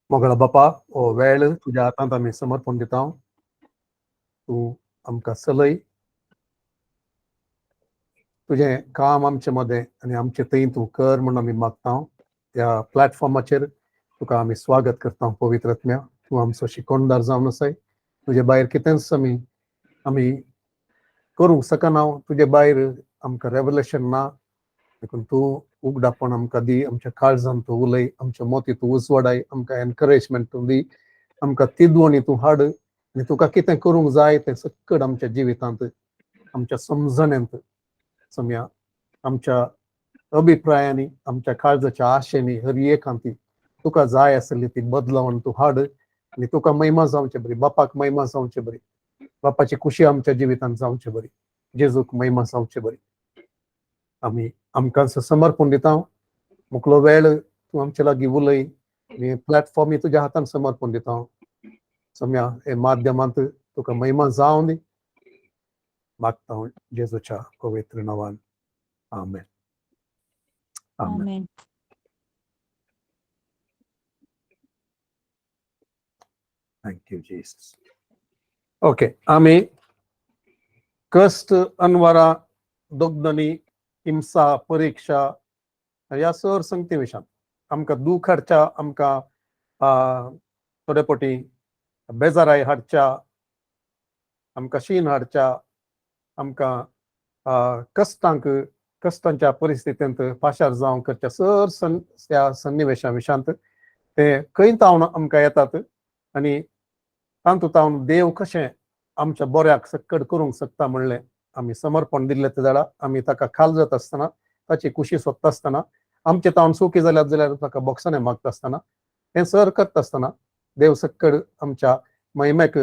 मोगळा बापा हो वेळ तुझ्या हातांत आमी समर्पण दिता. तूं आमकां चलय, तुझें काम आमचे मदें आनी आमचे थंय तूं कर म्हूण आमी मागता. त्या प्लॅटफॉर्माचेर तुका आमी स्वागत करता. पवित्र आत्म्या, तूं आमचो शिकोणदार जावन आसाय. तुजे भायर कितेंच आमी करूंक सकना. तुजे भायर आमकां रेवलेशन ना. देखून तूं उगडापण आमकां दी. आमच्या काळजांत तूं उलय, आमच्या मोती तूं उजवाडाय, आमकां एनकरेजमेंट तूं दी, आमकां तिदवणी तूं हाड आनी तुका कितें करूंक जाय तें सकट आमच्या जिवितांत, आमच्या समजण्यांत सम्या, आमच्या अभिप्रायांनी, आमच्या काळजाच्या आशेनी, हर एकांती तुका जाय आसली ती बदलावन तूं हाड आनी तुका महिमा जावचे बरी, बापाक महिमा जावचे बरी, बापाची खुशी आमच्या जिवितांत जावचे बरी, जेजूक महिमा जावचे बरी. आमी आमकां समर्पण दिता. मुकलो वेळ तूं आमचे लागीं उलय आनी प्लॅटफॉर्म तुज्या हातांत समर्पण दिता. सम्या हे माध्यमांत तुका महिमा जावं दी मागता जेजूच्या पवित्र नांवान. आमेन. आमेन. आमेन. Thank you Jesus. ओके, आमी कष्ट, अनवरां, दोगदनी, हिंसा, परीक्षा ह्या सर संगती विशयान आमकां दूख हाडच्या, आमकां थोडे फावटी बेजाराय हाडच्या, आमकां शीन हाडच्या, आमकां कश्टांच्या परिस्थितींत पाशार जावंक करच्या सर त्या सन्निवेशा विशयांत ते खंयतावन आमकां येतात आनी तातूंत देव कशें आमच्या बऱ्याक सकट करूंक शकता म्हणलें आमी समर्पण दिल्लें ते जाल्यार आमी ताका खालजत आसतना, ताची खुशी सोदता आसतना, आमचे तावन सुखी जाल्यार ताका बोगसणे मागता आसतना, हें सर करता आसतना देव सकट आमच्या महिमेक,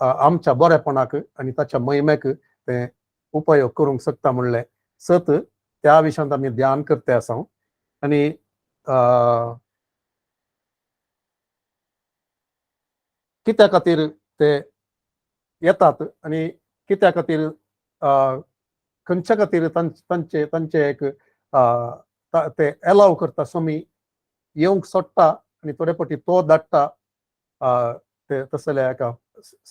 आमच्या बरेपणाक आनी ताच्या महिमेक ते उपयोग करूंक शकता म्हणलें सत त्या विशयांत आमी ध्यान करते आसा. आनी कित्या खातीर ते येतात आनी कित्या खातीर खंयच्या खातीर तांचे एक ते एलाव करता स्वामी येवंक सोडटा आनी थोडे फावटी तो धाडटा ते तसल्या एका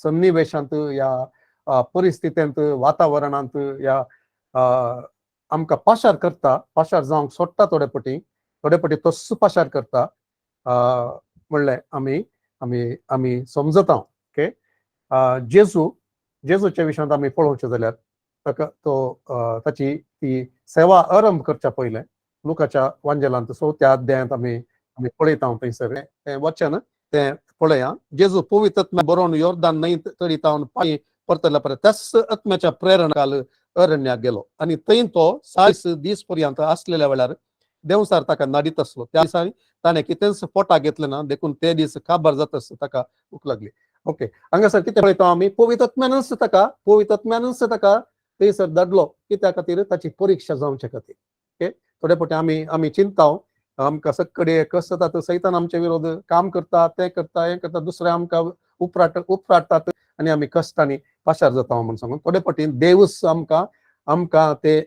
सन्निवेशांत या परिस्थितींत, वातावरणांत या आमकां पाशार जावंक सोडटा. थोडे फावटी तस्सो पाशार करता म्हणलें आमी समजता. ओके, जेजूच्या विशयांत आमी पळोवचें जाल्यार ताची ती सेवा आरंभ करच्या पयलें लुकाच्या वांजेलांत 4थ्या अध्यायांत आमी पळयता. थंयसर तें वचन तें पळया. जेजू पवित्र आत्म्या बरोवन योर्दान न्हंयेंत तळीतावन पांय परतल्या परत त्याच आत्म्याच्या प्रेरणाखाल अरण्याक गेलो आनी थंय तो 40 दीस पर्यंत आसलेल्या वेळार देवसार ताका नाडीत आसलो. त्या दिसांनी ताणें कितेंच पोटाक घेतलें ना, देखून ते दीस काबार जातास ताका भूक लागली. ओके, हांगासर कितें पळयता आमी पवित्र आत्म्यानूच ताका थंयसर धाडलो. कित्या खातीर? ताची परीक्षा जावचे खातीर. ओके, थोडे फावटी आमी चिंता आमकां सकडे कस जाता, सैतान आमचे विरोध काम करता, तें करता, हें करता, दुसरे आमकां उपराडटात आनी आमी कश्टांनी पाशार जाता म्हूण सांगून थोडे फावटी देवूच आमकां ते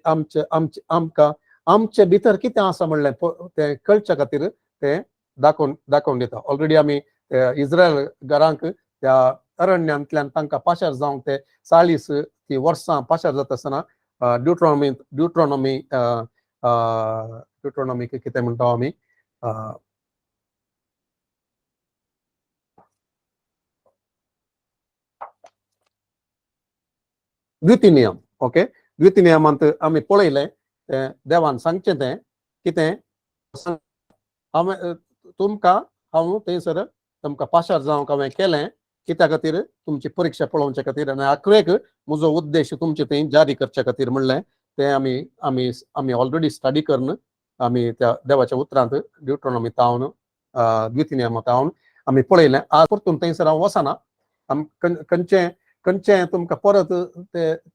आमचे भितर कितें आसा म्हणलें तें कळच्या खातीर तें दाखोवन दिता. ऑलरेडी आमी इस्रायल घरांक त्या अरण्यांतल्यान तांकां पाशार जावंक ते 40 ती वर्सां पाशार जाता आसतना ड्युट्रॉनॉमी कितें म्हणटा आमी द्वितीय नियम. ओके, द्वितीय नियमांत आमी पळयलें तें देवान सांगचें तें कितें हांव थंयसर तुमकां पाशार जावंक हांवें केलें कित्या खातीर? तुमची परीक्षा पळोवचे खातीर आनी आखरेक म्हजो उद्देश तुमचे थंय जारी करचे खातीर म्हणलें तें आमी ऑलरेडी स्टडी करून आमी त्या देवाच्या उतरांत ड्युट्रॉनॉमी तावन द्वितीय नियमांत आमी पळयलें. आज परतून थंयसर हांव वचना. खंयचें तुमकां परत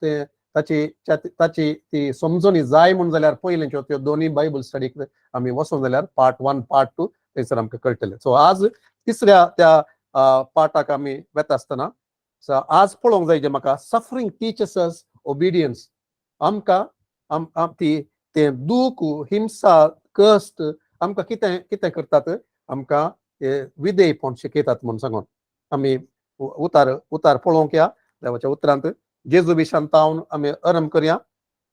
ते ताची ती समजणी जाय म्हूण जाल्यार पयलींच्यो त्यो दोनी बायबल स्टडीक आमी वचूं जाल्यार पार्ट 1 पार्ट 2 थंयसर आमकां कळटलें. सो आज तिसऱ्या त्या पार्टाक आमी वेता आसतना आज पळोवंक जाय जे म्हाका सफरींग टीचस अस ओबिडियन्स. आमकां ते दूख, हिंसा, कश्ट आमकां कितें करतात? आमकां विधेयपण शिकयतात म्हणून सांगून आमी उतार पळोवंक या. देवाच्या उतरांत जेजू विशान तावन आमी आरंभ करया.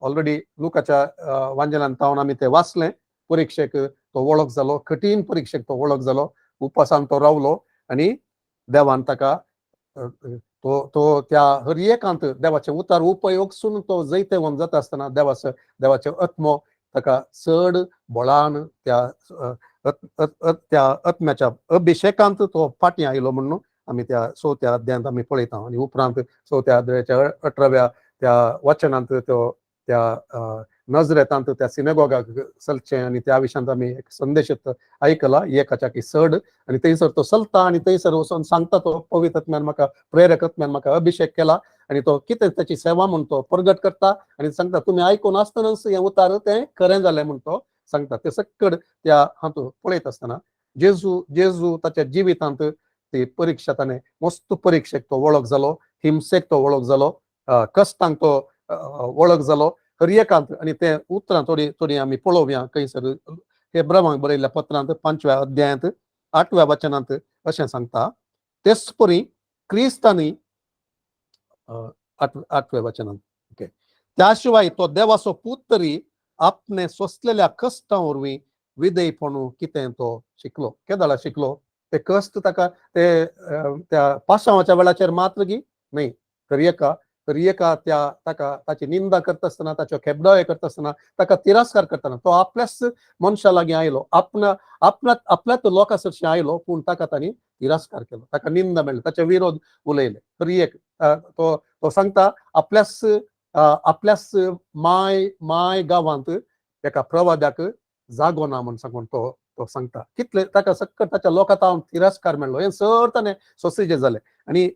ऑलरेडी लुकाच्या वांजलान तावन आमी ते वाचलें. परिक्षेक तो वळख जालो, कठीण परिक्षेक तो वळख जालो, उपासान तो रावलो आनी देवान ताका तो त्या हर एकांत देवाचे उतार उपयोगसून तो जैते वन जाता आसतना देवाचे आत्मो ताका चड बळान त्या आत्म्याच्या अभिशेकांत तो फाटीं आयलो म्हणून आमी त्या 4थ्या अध्यायांत आमी पळयता. आनी उपरांत 4थ्या अध्यायाच्या 18व्या त्या वचनांत तो त्या नजरेतांत त्या सिनेगॉगाक चलचें आनी त्या विशयांत आमी एक संदेश आयकला एकाच्या की चड. आनी थंयसर तो चलता आनी थंयसर वचून सांगता तो पवित्र आत्म्यान म्हाका प्रेरक आत्म्यान म्हाका अभिशेक केला आनी तो कितें ताची सेवा म्हूण तो प्रगट करता आनी सांगता तुमी आयकून आसतनाच हें उतार तें खरें जालें म्हूण तो सांगता. ते सकड त्या हातूंत पळयत आसतना जेजू ताच्या जिवितांत ती परीक्षा ताणें मस्त परीक्षेक तो वळख जालो, हिंसेक तो वळख जालो, कश्टांक तो वळख जालो हर एकांत. आनी ते उतरां थोडी आमी पळोवया. खंयसर हेब्रावांक बरयल्ल्या पत्रांत 5व्या अध्यायांत 8व्या वचनांत अशें सांगता, तेच परी क्रिस्तांनी 8व्या वचनांत ओके, त्या शिवाय तो देवाचो पूत तरी आपणे सोंसलेल्या कश्टां वरवीं विधेयपणू कितें तो शिकलो. केदाळा शिकलो ते कश्ट ताका ते त्या पाशावाच्या वेळाचेर मात्र की न्हय, तरियेका ताका ताची निंदा करता आसतना, ताच्यो खेबडायो करता आसतना, ताका तिरस्कार करतना तो आपल्याच मनशा लागीं आयलो, आपल्याच लोकां सरशी आयलो, पूण ताका तांणी तिरस्कार केलो, ताका निंदा मेळ्ळी, ताचे विरोध उलयले. तरियेक तो सांगता आपल्याच माय गांवांत एका प्रवाद्याक जागो ना म्हूण सांगून तो सांगता. कितले ताका सकट ताच्या लोकां तावन तिरस्कार मेळ्ळो. हें सर ताणें सोंसिजे जालें. आनी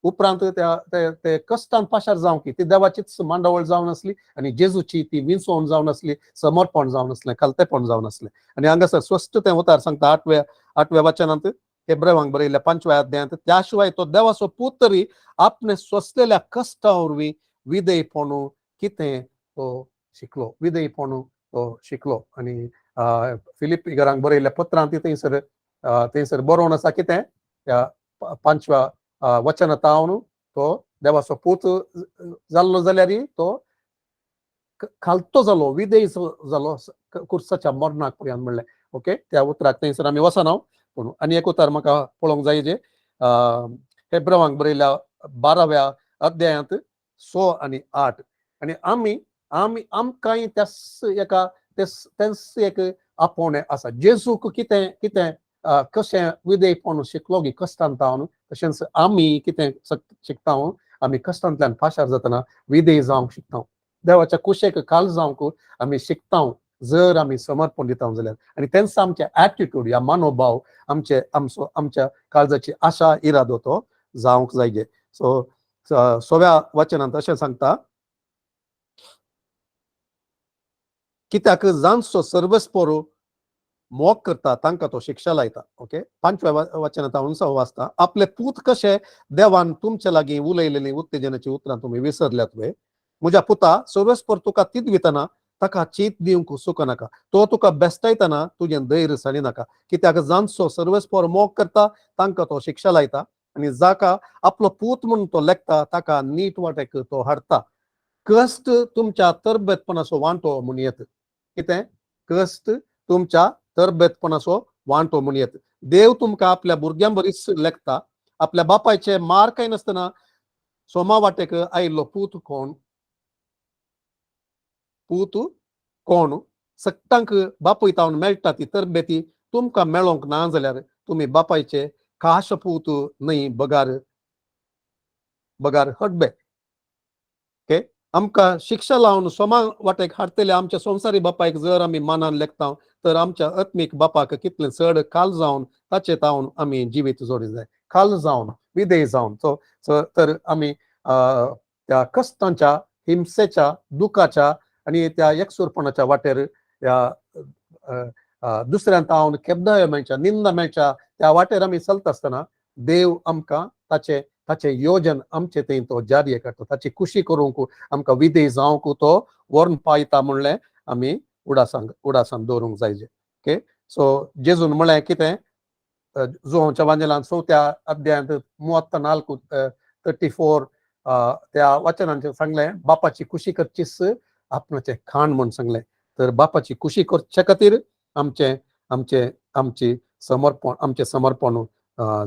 उपरांत ते कश्टान पाशार जावं की ती देवाचीच मांडावळ जावन आसली आनी जेजूची ती विंसवण जावन आसली, समर्पण जावन आसलें, कालतेपण जावन आसलें. आनी हांगासर स्पश्ट तें उतार सांगता 8व्या वचनांत हेब्रावांक बरयल्ल्या 5व्या अध्यायांत, त्या शिवाय तो देवाचो पूत तरी आपणे सोंसलेल्या कश्टां वरवीं विधेयपणू कितें तो शिकलो, विधेयपणू तो शिकलो. आनी फिलिपिकारांक बरयल्ल्या पत्रांत थंयसर बरोवन आसा कितें, त्या 5व्या वचन तावन तो देवाचो पूत जाल्लो जाल्यार तो खालतो जालो, विधेय जालो कुर्साच्या मरणाक पर्यंत म्हणलें. ओके, त्या उतराक थंयसर आमी वचना. पूण आनी एक उतार म्हाका पळोवंक जाय जे हेब्रावांक बरयल्ल्या 12व्या अध्यायांत 6 आनी 8. आनी आमकांय तेंच एक आपोवणें आसा. जेजूक कितें कशें विधेयपण शिकलो की कश्टांत तावन, तशेंच आमी कितें शिकता, आमी कश्टांतल्यान पाशार जातना विधेय जावंक शिकता. देवाच्या कुशेक काल जावंक आमी शिकता जर आमी समर्पण दिता जाल्यार. आनी तेंच आमचे एटिट्यूड या मनोभाव आमच्या काळजाची आशा इरादो तो जावंक जाय. सो 6व्या वचनांत अशें सांगता, कित्याक जांचो सर्वस्पोर मोग करता तांकां तो शिक्षा लायता. ओके, 5व्या वचनांत हांव वाचता, आपले पूत कशे देवान तुमचे लागीं उलयलेलीं उत्तेजनाची उतरां तुमी विसरल्यात वे. म्हज्या पुता, सर्वस्पोर तुका तीत दितना ताका चीत दिवंक सुकनाका. तो तुका बेस्तायतना तुजें धैर्य साडिनाका. कित्याक जांचो सर्वस्पोर मोग करता तांकां तो शिक्षा लायता आनी जाका आपलो पूत म्हणून तो लेखता ताका नीट वाटेक तो हाडटा. कश्ट तुमच्या तरबेतपणाचो वांटो म्हूण येत. कितें कश्ट तुमच्या तरबेतपणाचो वांटो म्हूण येत. देव तुमकां आपल्या भुरग्यां बरीच लेखता. आपल्या बापायचे मार काय नासतना सोमा वाटेक आयिल्लो पूत कोण सक्तांक बापूय तावन मेळटा ती तरबेती तुमकां मेळोंक ना जाल्यार तुमी बापायचे खाश पूत न्हय बगार हडबे. ओके, आमकां शिक्षा लावन सोमा वाटेक हाडटले आमच्या संवसारी बापायक जर आमी मानान लेखता तर आमच्या आत्मीक बापाक कितलें चड काल जावन ताचे तावन आमी जिवीत जोडूंक जाय. काल जावन विधेय जावन तर आमी त्या कश्टांच्या, हिंसेच्या, दुखाच्या आनी त्या एकसुरपणाच्या वाटेर दुसऱ्यांक तावन केबदायो मेळच्या, निंदा मेळच्या त्या वाटेर आमी चलता आसतना देव आमकां ताचे योजन आमचे थंय तो जारी करता. ताची खुशी करूंक आमकां विधेय जावंक तो व्हरून पायता म्हणलें आमी उडासान दवरूंक जाय. ओके, सो जेजून म्हळें कितें, ಜೋಹಂच्या वांजेलान 4थ्या अध्यायांत 34 त्या वचनांचे सांगले बापाची खुशी करचीस आपणाचे खाण म्हणून सांगले. तर बापाची खुशी करचे खातीर आमचे आमचे आमची समर्पण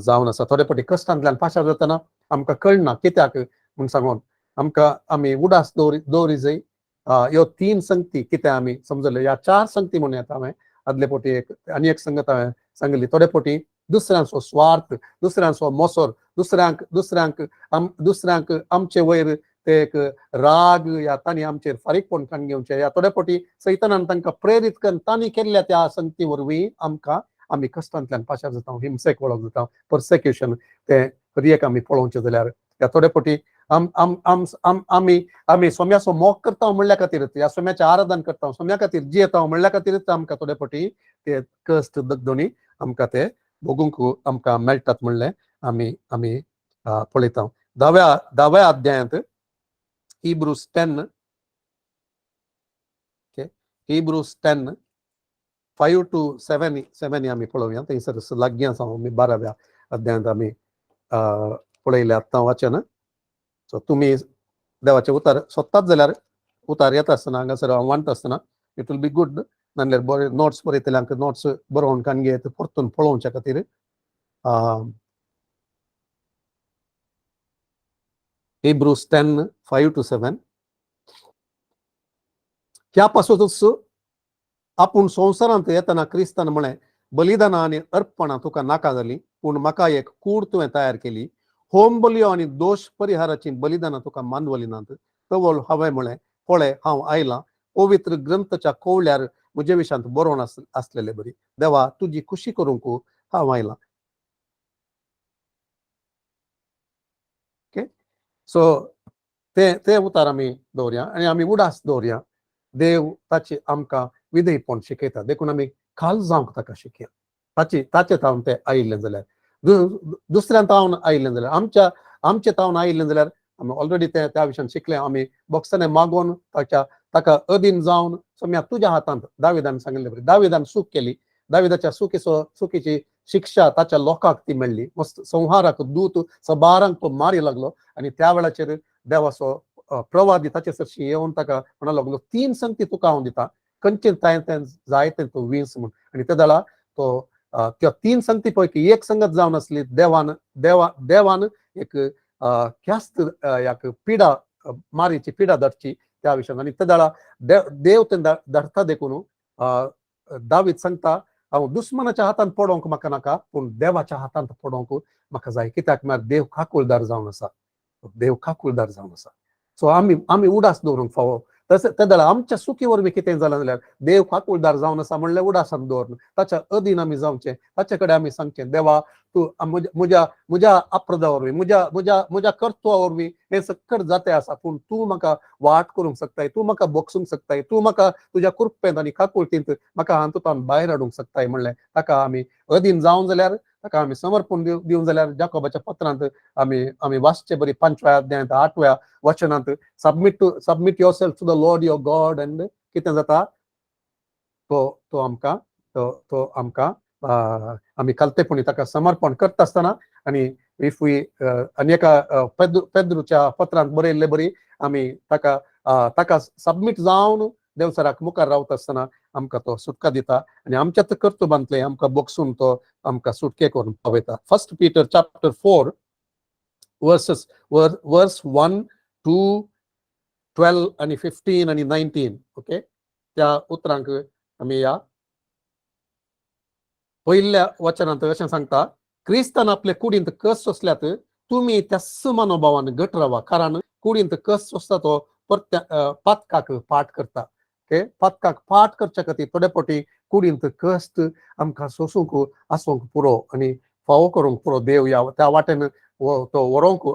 जावन आसा. थोडे फावटी कश्टांतल्यान पाशार जातना आमकां कळना कित्याक म्हूण सांगून आमकां आमी उडास दवरी जाय. ह्यो 3 संगती कितें आमी समजले, ह्या 4 संगती म्हणून येता. हांवें आदले फावटी आनी एक संगत हांवें सांगली. थोडे फावटी दुसऱ्यांचो स्वार्थ, दुसऱ्यांचो मोसोर, दुसऱ्यांक आमचे वयर ते एक राग या तांणी आमचेर फारीकपण काडून घेवचे, या थोडे फावटी सैतानान तांकां प्रेरीत करून तांणी केल्ल्या त्या संगती वरवीं आमी कश्टांतल्यान पाशार जाता, हिंसेक वळख जाता, परसेक्युशन ते रियेक आमी पळोवचें जाल्यार. या थोडे फावटी आमी सोम्याचो मोग करता म्हणल्या खातीरच, ह्या सोम्याचें आराधन करता सोम्या खातीर जियेता म्हणल्या खातीरच आमकां थोडे फावटी ते कश्ट दगदोणी आमकां ते भोगूंक आमकां मेळटात म्हणलें आमी पळयता. 10व्या अध्यायांत हिब्रूज 10 हिब्रूज 10 5 to 7 आमी पळोवया. थंयसर लागीं आसा आमी 12व्या अध्यायांत आमी पळयलें आतां वाचन. सो तुमी देवाचे उतार सोदतात जाल्यार उतार येता आसतना हांगासर हांव वाचता आसतना इट विल बी गूड. नाजाल्यार बरे नोट्स बरयतल्यांक नोट्स बरोवन काणगे परतून पळोवच्या खातीर. Hebrews 10 5 to 7. ह्या पासूनच आपूण संवसारांत येतना क्रिस्तान म्हळें बलिदानां आनी अर्पणां तुका नाका जालीं, पूण म्हाका एक कूड तुवें तयार केली. होम बलियो आनी दोश परिहाराची बलिदानां तुका मानवलीं नात. तवळ हांवें म्हळें पळय हांव आयलां. पवित्र ग्रंथच्या कोवळ्यार म्हजे विशांत बरोवन आसलेलें बरी. देवा तुजी खुशी करूंक हांव आयलां. ओके, सो ते उतार आमी दवरया आनी आमी उडास दवरया. देव ताची आमकां विधेयपण शिकयता, देखून आमी खाल जावंक ताका शिकया. ताचे तावन ते आयिल्ले जाल्यार, दुसऱ्यां तावन आयिल्ले जाल्यार, आमचे तावन आयिल्ले जाल्यार आमी ऑलरेडी त्या विशयान शिकले. आमी बोगसने मागोवन ताका अधीन जावन सोम्या तुज्या हातांत, दाविदान सांगिल्ले बरी. दाविदान चूक केली, दाविदाच्या चुकीची शिक्षा ताच्या लोकांक ती मेळ्ळी. मस्त संहाराक दूत सबारांक तो मारी लागलो आनी त्या वेळाचेर देवाचो प्रवादी ताचे सरशी येवन ताका म्हणूंक लागलो 3 संगती तुका हांव दिता, खंयचें जाय तें तूं विंस म्हूण. आनी त्या वेळा तो त्या 3 संगती पैकी एक संगत जावन आसली. देवान एक ख्यास्त पिडा मारीची पिडा धाडची त्या विशयान. आनी त्या वेळा देव ते धाडटा देखून दावीद सांगता हांव दुस्मनाच्या हातांत पडोवंक म्हाका नाका, पूण देवाच्या हातांत पडोवंक म्हाका जाय. कित्याक म्हळ्यार देव खाकुलदार जावन आसा, देव खाकुलदार जावन आसा. सो आमी उडास दवरूंक फावो. तशें त्या वेळा आमच्या सुखी वरवीं कितें जालां जाल्यार देव खाकुलदार जावन आसा म्हणल्यार उडासान दवरना, ताच्या अधीन आमी जावचें. ताचे कडेन आमी सांगचें देवा तूं म्हज्या अप्रदा वरवीं म्हज्या कर्तव्या वरवीं हें सक्कट जातें आसा, पूण तूं म्हाका वाट करूंक शकताय, तूं म्हाका बोगसूंक शकताय, तूं म्हाका तुज्या कृपेंत आनी खाकुलतींत म्हाका हातूंतल्यान भायर हाडूंक शकताय म्हणलें. ताका आमी अधीन जावन जाल्यार, ताका आमी समर्पण दिवं जाल्यार जाकोबाच्या पत्रांत आमी वाचचे बरी 5व्या अध्यायांत 8व्या वचनांत submit yourself to the Lord your God and कितें जाता तो आमकां आमी खालतेपणी ताका समर्पण करता आसतना. आनी इफ वी आनी एका पेद्रूच्या पत्रांत बरयल्ले बरी आमी ताका सबमिट जावन देवसराक मुखार रावता आसतना आमकां तो सुटका दिता आनी आमच्याच कर्तबांतले आमकां बोगसून तो आमकां सुटके करून पावयता. 1 Peter chapter 4 verse 1 to 12 आणि 15 आणि 19. ओके, त्या उतरांक आमी या पहिल्या वचनांत अशें सांगता, क्रिस्तान आपले कुडींत कस सोंसल्यात तुमी त्या मनोभावान घट रावा, कारण कुडींत कस सोंसता तो पातकाक पाठ करता. ओके, पातकाक पाठ करच्या खातीर थोडे फावटी कुडींत कश्ट आमकां सोसूंक आसूंक पुरो आनी फावो करूंक पुरो. देव त्या वाटेन तो व्हरोंक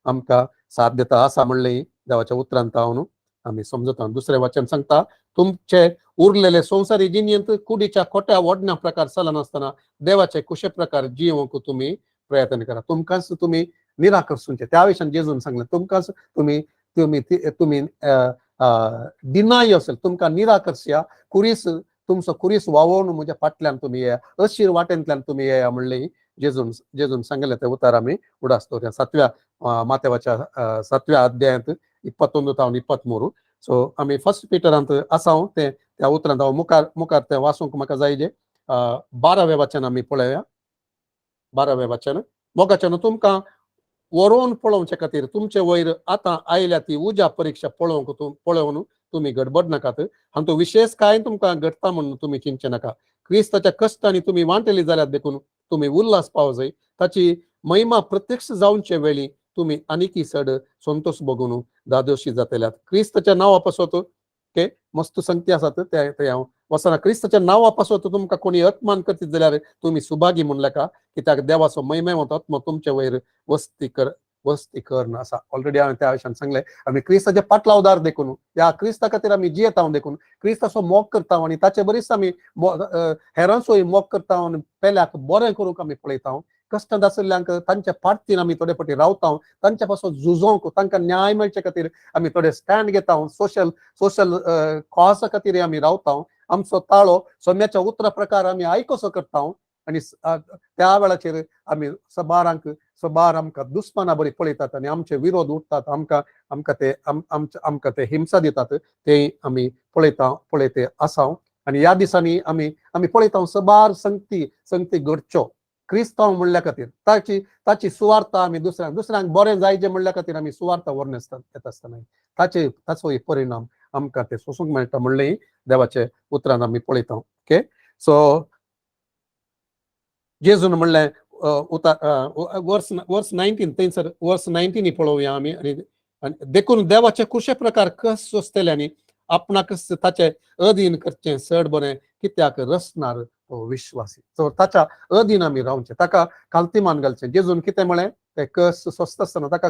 आमकां साथ दिता आसा म्हणलें देवाच्या उतरांत हांव आमी समजता. दुसरें वचन सांगता, तुमचे उरलेले संवसारी जिणेंत कुडीच्या खोट्या वडण्या प्रकार चलनासतना देवाचे कुशे प्रकार जिवंक तुमी प्रयत्न करा. तुमकांच तुमी निराकरसूंचे. त्या विशयान जेजून सांगलें तुमकांच तुमी डिनाय योरसेल्फ, तुमकां निराकरसया, कुरीस तुमचो कुरीस वावोवन म्हज्या फाटल्यान तुमी येया, अशीर वाटेंतल्यान तुमी येया म्हणलें जेजून सांगलें तें उतार आमी उडासतोर 7व्या मातेवाच्या 7व्या अध्यायांत 21 तावन 23. सो आमी फर्स्ट पिटरांत आसाव ते त्या उतरांत हांव मुखार तें वाचूंक म्हाका जाय जे 12वें वचन आमी पळोवया. 12वें वचन. मोगाच्यान तुमकां वरोवन पळोवचे खातीर तुमचे वयर आतां आयल्या ती उज्या परीक्षा पळोवन तुमी गडबड नाकात. हातूंत विशेष कांय तुमकां घडटा म्हणून तुमी चिंतचे नाका. क्रिस्ताच्या कश्टांनी तुमी वांटेली जाल्यार देखून तुमी उल्हास पावो जाय. ताची महिमा प्रत्यक्ष जावचे वेळी तुमी आनीकी चड संतोष भोगून दादोशी जातल्यात. क्रिस्ताच्या नांवा पासत ओके मस्त संगती आसात ते हांव वसना. क्रिस्ताच्या नांवा पासत तुमकां कोणी अपमान करत जाल्यार तुमी सुभागी म्हणल्या का, कित्याक देवाचो महिमेवंत आत्मा तुमचे वयर वस्ती करना आसा. ऑलरेडी हांवें त्या विशयान सांगलें. आमी क्रिस्ताचे पाटलावदार देखून ह्या क्रिस्ता खातीर आमी जियेता देखून क्रिस्ताचो मोग करता आनी ताचे बरीच आमी हेरांचोय मोग करता आनी पेल्याक बरें करूंक आमी पळयता. कश्टांत आशिल्ल्यांक तांच्या पाठतीन आमी थोडे फावटी रावता, तांच्या पासून झुजोंक तांकां न्याय मेळचे खातीर आमी थोडे स्टँड घेता, सोशल कॉजा खातीर आमी रावता. आमचो ताळो सोम्याच्या उतरा प्रकार आमी आयकोसो करता आनी त्या वेळाचेर आमी सबार आमकां दुस्माना बरी पळयतात आनी आमचे विरोध उठतात, आमकां ते हिंसा दितात, ते आमी पळयते आसाव. आनी ह्या दिसांनी आमी पळयता सबार संगती घडच्यो क्रिस्तांव म्हणल्या खातीर ताची सुवार्थ आमी दुसऱ्यांक बरें जायचें म्हणल्या खातीर आमी सुवार्थ व्हरून येता आसतना ताचो परिणाम आमकां ते सोसूंक मेळटा म्हणलें देवाचे उतरान आमी पळयता. ओके सो जेजून म्हणलें वर्स 19 थंयसर वर्स 19 पळोवया आमी. आनी देखून देवाचे खुशे प्रकार कस सोंसतल्यांनी आपणाक ताचे अधीन करचें चड बरें, कित्याक रचणार तो विश्वासी. सो ताच्या अधीन आमी रावचें, ताका खालतीमान घालचें. जेजून कितें म्हळें ते कस सोंसता आसतना ताका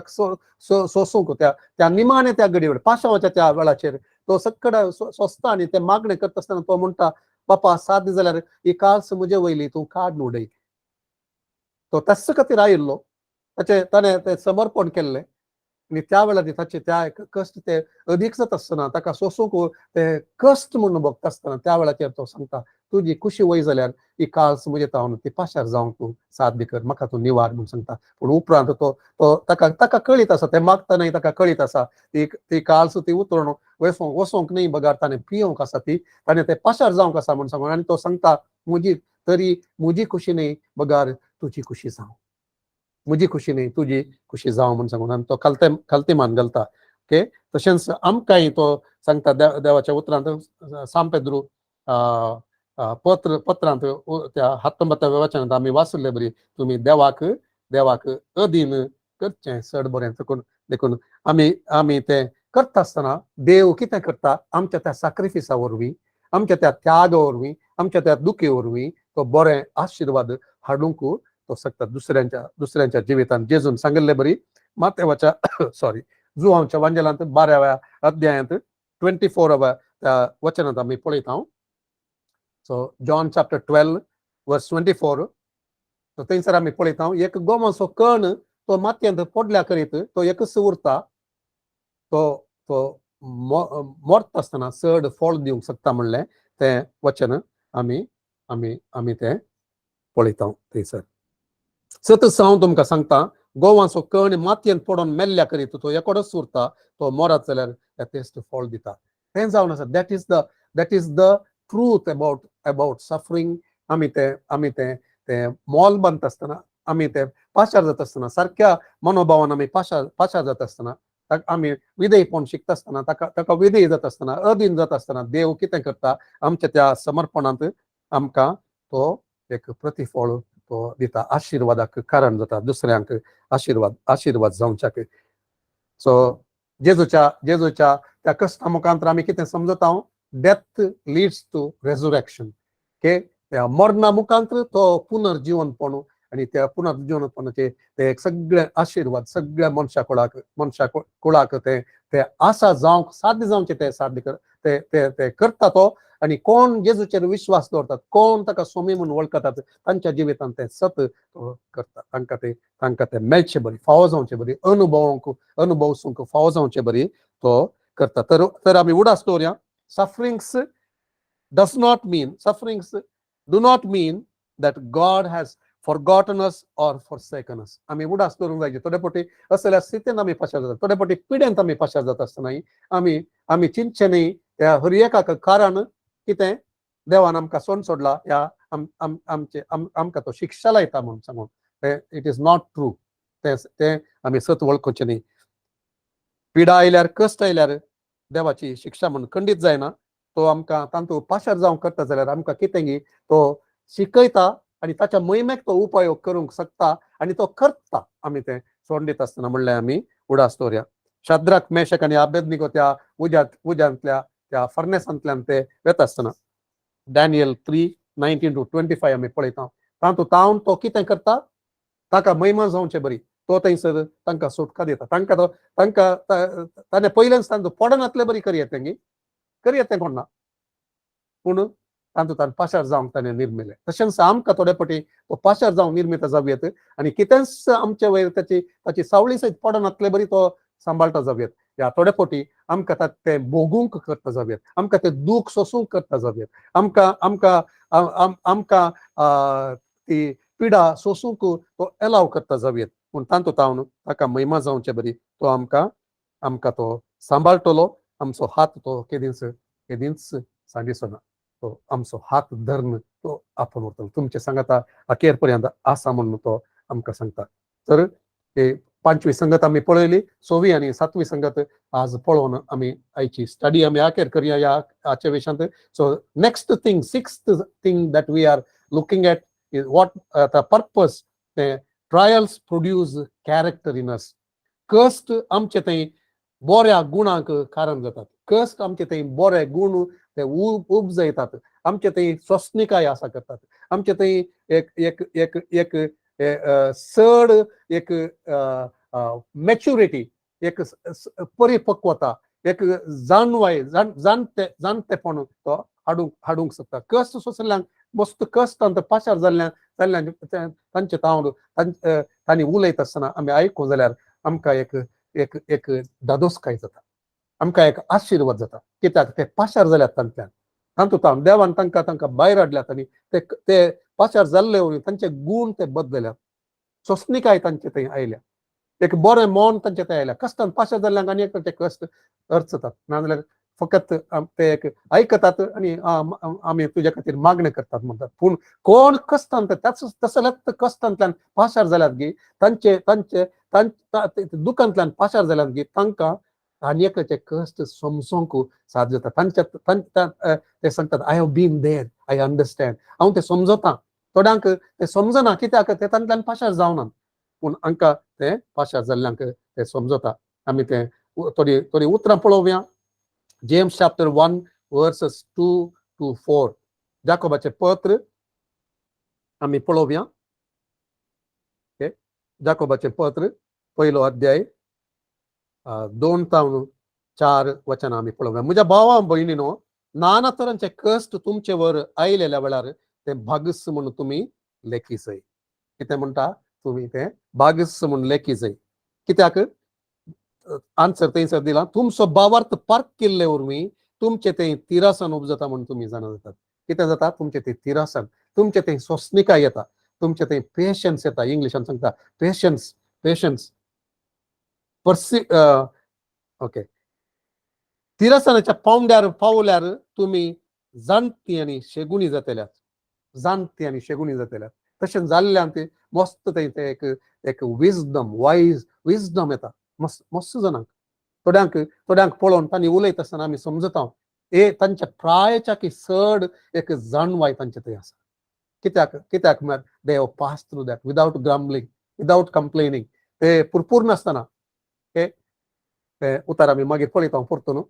सोसूंक त्या निमाणे त्या घडये पाशावाच्या त्या वेळाचेर तो सकड सोंसता आनी ते मागणें करता आसतना तो म्हणटा बापा साद जाल्यार ही काल्स म्हजे वयली तूं काड उडय. तो तस खातीर आयिल्लो, ताणें तें समर्पण केल्लें आनी त्या वेळार ताचे त्या कश्ट ते अदीक जाता आसतना ताका सोसूंक ते कश्ट म्हणून भोगता आसतना त्या वेळाचेर तो सांगता तुजी खुशी वय जाल्यार ही काल्स म्हजे तावन ती पाशार जावंक तूं साध्य कर, म्हाका तूं निवार म्हणून सांगता. पूण उपरांत तो ताका कळीत आसा, ते मागतना ताका कळीत आसा ती काल्स ती उतरून वसोंक न्ही बगार ताणें पियोंक आसा ताणें ते पाशार जावंक आसा म्हणून सांगून. आनी तो सांगता म्हजी खुशी न्ही बगार तुजी खुशी जावं, म्हजी खुशी न्ही तुजी खुशी जावं म्हणून सांगून. आनी तो खालतीमान घालता. ओके तशेंच आमकांय तो सांगता देवाच्या उतरांत सान पेद्रू पत्रांत त्या 19व्या वचनांत आमी वाचले बरी तुमी देवाक अधीन करचें चड बरें. देखून आमी तें करता आसतना देव कितें करता आमच्या त्या सॅक्रिफिसा वरवीं, आमच्या त्या त्यागा वरवीं, आमच्या त्या दुखे वरवीं तो बरें आशिर्वाद हाडूंक तो सकता दुसऱ्यांच्या जिवितांत. जेजून सांगले बरी मातेवाच्या जुवांच्या वांजेलांत 12व्या अध्यायांत 24व्या वचनांत आमी पळयता. सो जॉन चॅप्टर 12 वर्स 24. सो थंयसर आमी पळयता एक गोमांचो कण तो मातयेंत पडल्या करीत तो एकच उरता, तो मरता आसतना चड फळ दिवंक शकता म्हणलें तें वचन आमी तें पळयता थंयसर. सतत हांव तुमकां सांगता गोवांचो कण मातयेंत पडोन मेल्ल्या करीत तो एकोडच उरता, तो मरत जाल्यार तेच फळ दिता. तें जावन आसा. That is the truth about suffering. आमी ते मोल बांदता आसतना, आमी ते पाशार जाता आसतना, सारक्या मनोभावान आमी पाशार जाता आसतना, आमी विधेयपण शिकता आसतना, ताका विधेय जाता आसतना, अधीन जाता आसतना देव कितें करता आमच्या त्या समर्पणांत आमकां तो एक प्रतिफळ तो दिता, आशिर्वादाक कारण जाता, दुसऱ्यांक आशिर्वाद जावच्याक. सो जेजूच्या त्या कश्टा मुखांतर आमी कितें समजता डेथ लीड्स टू रेझुरेक्शन. ओके मरणा मुखांतर तो पुनर्जीवनपण आनी त्या पुनर्जीवनपणाचे ते सगळे आशिर्वाद सगळ्या मनशा कुळाक ते आसा जावंक साध्य जावचे ते साध्य ते करता तो. आनी कोण जेजूचेर विश्वास दवरतात, कोण ताका स्वामी म्हणून वळखतात तांच्या जिवितांत ते सत करता. तांकां ते मेळचे बरी, फावो जावचे बरी, अनुभवसूंक फावो जावचे बरी तो करता. तर आमी उडास दवरया. Sufferings does not mean, sufferings do not mean that God has forgotten us or forsaken us. आम्ही उडास करून जायचे थोडे पोटी असल्या स्थितीन आम्ही पाशार जातात थोडे पोटी पिड्यांत आम्ही पाशार जात असताना आम्ही आम्ही चिंतचे नाही त्या हर एकाक कारण कितें देवान आमकां सोड सोडला या आमकां तो शिक्षा लायता म्हणून सांगून इट इज नॉट ट्रू ते आम्ही सत वळखुचे न्ही पिडा आयल्यार कश्ट आयल्यार देवाची शिक्षा म्हणून खंडीत जायना तो आमकां तांतू पाशार जावं करता जाल्यार आमकां कितें तो शिकयता आणि ताच्या महिमेक तो उपयोग करूंक शकता आणि तो करता आम्ही ते सोडून दिता आसतना म्हणल्यार आमी उडास दवरया शाद्राक मेशक आनी अबेदनिगो त्या उज्यांतल्या त्या फर्नेसांतल्यान ते वेता आसतना डॅनियल 3:19-25 आमी पळयता तांतू तो कितें करता ताका महिमा जावचे बरी तो थंयसर तांकां सुटका दिता तांकां ताणें पयलेच तांतू पडनातले बरी करियत तें कोणना पूण तांतूंतल्यान पाशार जावंक ताणें निर्मिलें तशेंच आमकां थोडे फावटी तो पाशार जावंक निर्मित जावयेत आनी कितेंच आमचे वयर ताची सावळी सयत पडनातले बरी तो सांबाळटा जावयेत या थोडे फावटी आमकां तें भोगूंक करता जावयेत आमकां तें दूख सोसूंक करता जावयेत आमकां आमकां आमकां ती पिडा सोसूंक तो एलाव करता जावयेत पूण तांतूंत ताका महिमा जावचे बरी तो आमकां तो सांबाळटलो आमचो हात तो केदींच सांडिसोना तो आमचो हात धरून तो आपण उरतलो तुमचे सांगता अखेर पर्यंत आसा म्हणून तो आमकां सांगता तर हे 5वी संगत आमी पळयली 6वी आनी 7वी संगत आज पळोवन आमी आयची स्टडी आमी अखेर करया या हाचे विशयांत so next thing 6th thing that we are looking at is what the purpose trials produce character in us कश्ट आमचे थंय बऱ्या गुणांक कारण जातात कश्ट आमचे थंय बरे गुण ते उपजयतात आमचे थंय स्वस्निकाय आसा करतात आमचे थंय एक चड एक मॅच्युरिटी एक परिपक्वता एक जाणटेपण तो हाडूंक शकता कश्ट सोंसल्यांक मस्त कश्टांत पाशार जाल्ल्यान तांचे तांणी उलयता आसतना आमी आयकूं जाल्यार आमकां एक दादोसकाय जाता आमकां एक आशिर्वाद जाता कित्याक ते पाशार जाल्यात तांतूंत देवान तांकां भायर हाडल्यात आनी ते पाशार जाल्ले वरवीं तांचे गूण ते बदलल्यात सोंसणीकाय तांचे थंय आयल्या एक बरें मन तांचे थंय आयल्या कश्टांत पाशार जाल्ल्यांक आनी एक ते कश्ट अर्चतात नाजाल्यार फकत ते एक आयकतात आनी आमी तुजे खातीर मागणी करतात म्हणटात पूण कोण कश्टांत तसल्याच कश्टांतल्यान पाशार जाल्यात गी तांचे दुखांतल्यान पाशार जाल्यात गी तांकां आनी एक कश्ट समजूंक साध्य जाता ते सांगतात I have been there I understand हांव ते समजता थोड्यांक ते समजना कित्याक ते तांतल्यान पाशार जावना पूण हांकां ते पाशार जाल्ल्यांक ते समजता आमी ते थोडी उतरां पळोवया जेम्स चॅप्टर 1 वर्सेस 2 to 4 जाकोबाचें पत्र आमी पळोवया जाकोबाचें पत्र पयलो अध्याय 2 ते 4 वचनां आमी पळोवया म्हज्या भावा भयणीनो नाना तरांचे कश्ट तुमचे वर आयलेल्या वेळार ते भागस म्हणून तुमी लेखी जाय कितें म्हणटा तुमी ते भागस म्हणून लेखी जाय कित्याक आन्सर थंयसर दिला तुमचो भावार्थ पार्क केल्ले वरवीं तुमचे ते तिरासन उपजता म्हणून तुमी जाणा जातात कितें जाता तुमचे ते तिरासन तुमचे ते सोंसणीकाय येता तुमचे ते पेशन्स येता इंग्लिशान सांगता पेशन्स ओके तिरासनाच्या पावल्यार तुमी जाणटी आनी शेगुणी जातल्यात तशें जाल्ल्यान ते मस्त ते एक विजडम येता मस्त जाणांक थोड्यांक पळोवन तांणी उलयता आसतना आमी समजता तांच्या प्रायाच्या की चड एक जाणवाय तांचे थंय आसा कित्याक म्हळ्यार they have pass through that without grumbling without complaining ते पुरपूर नासतना ते उतार आमी मागीर पळयता परतून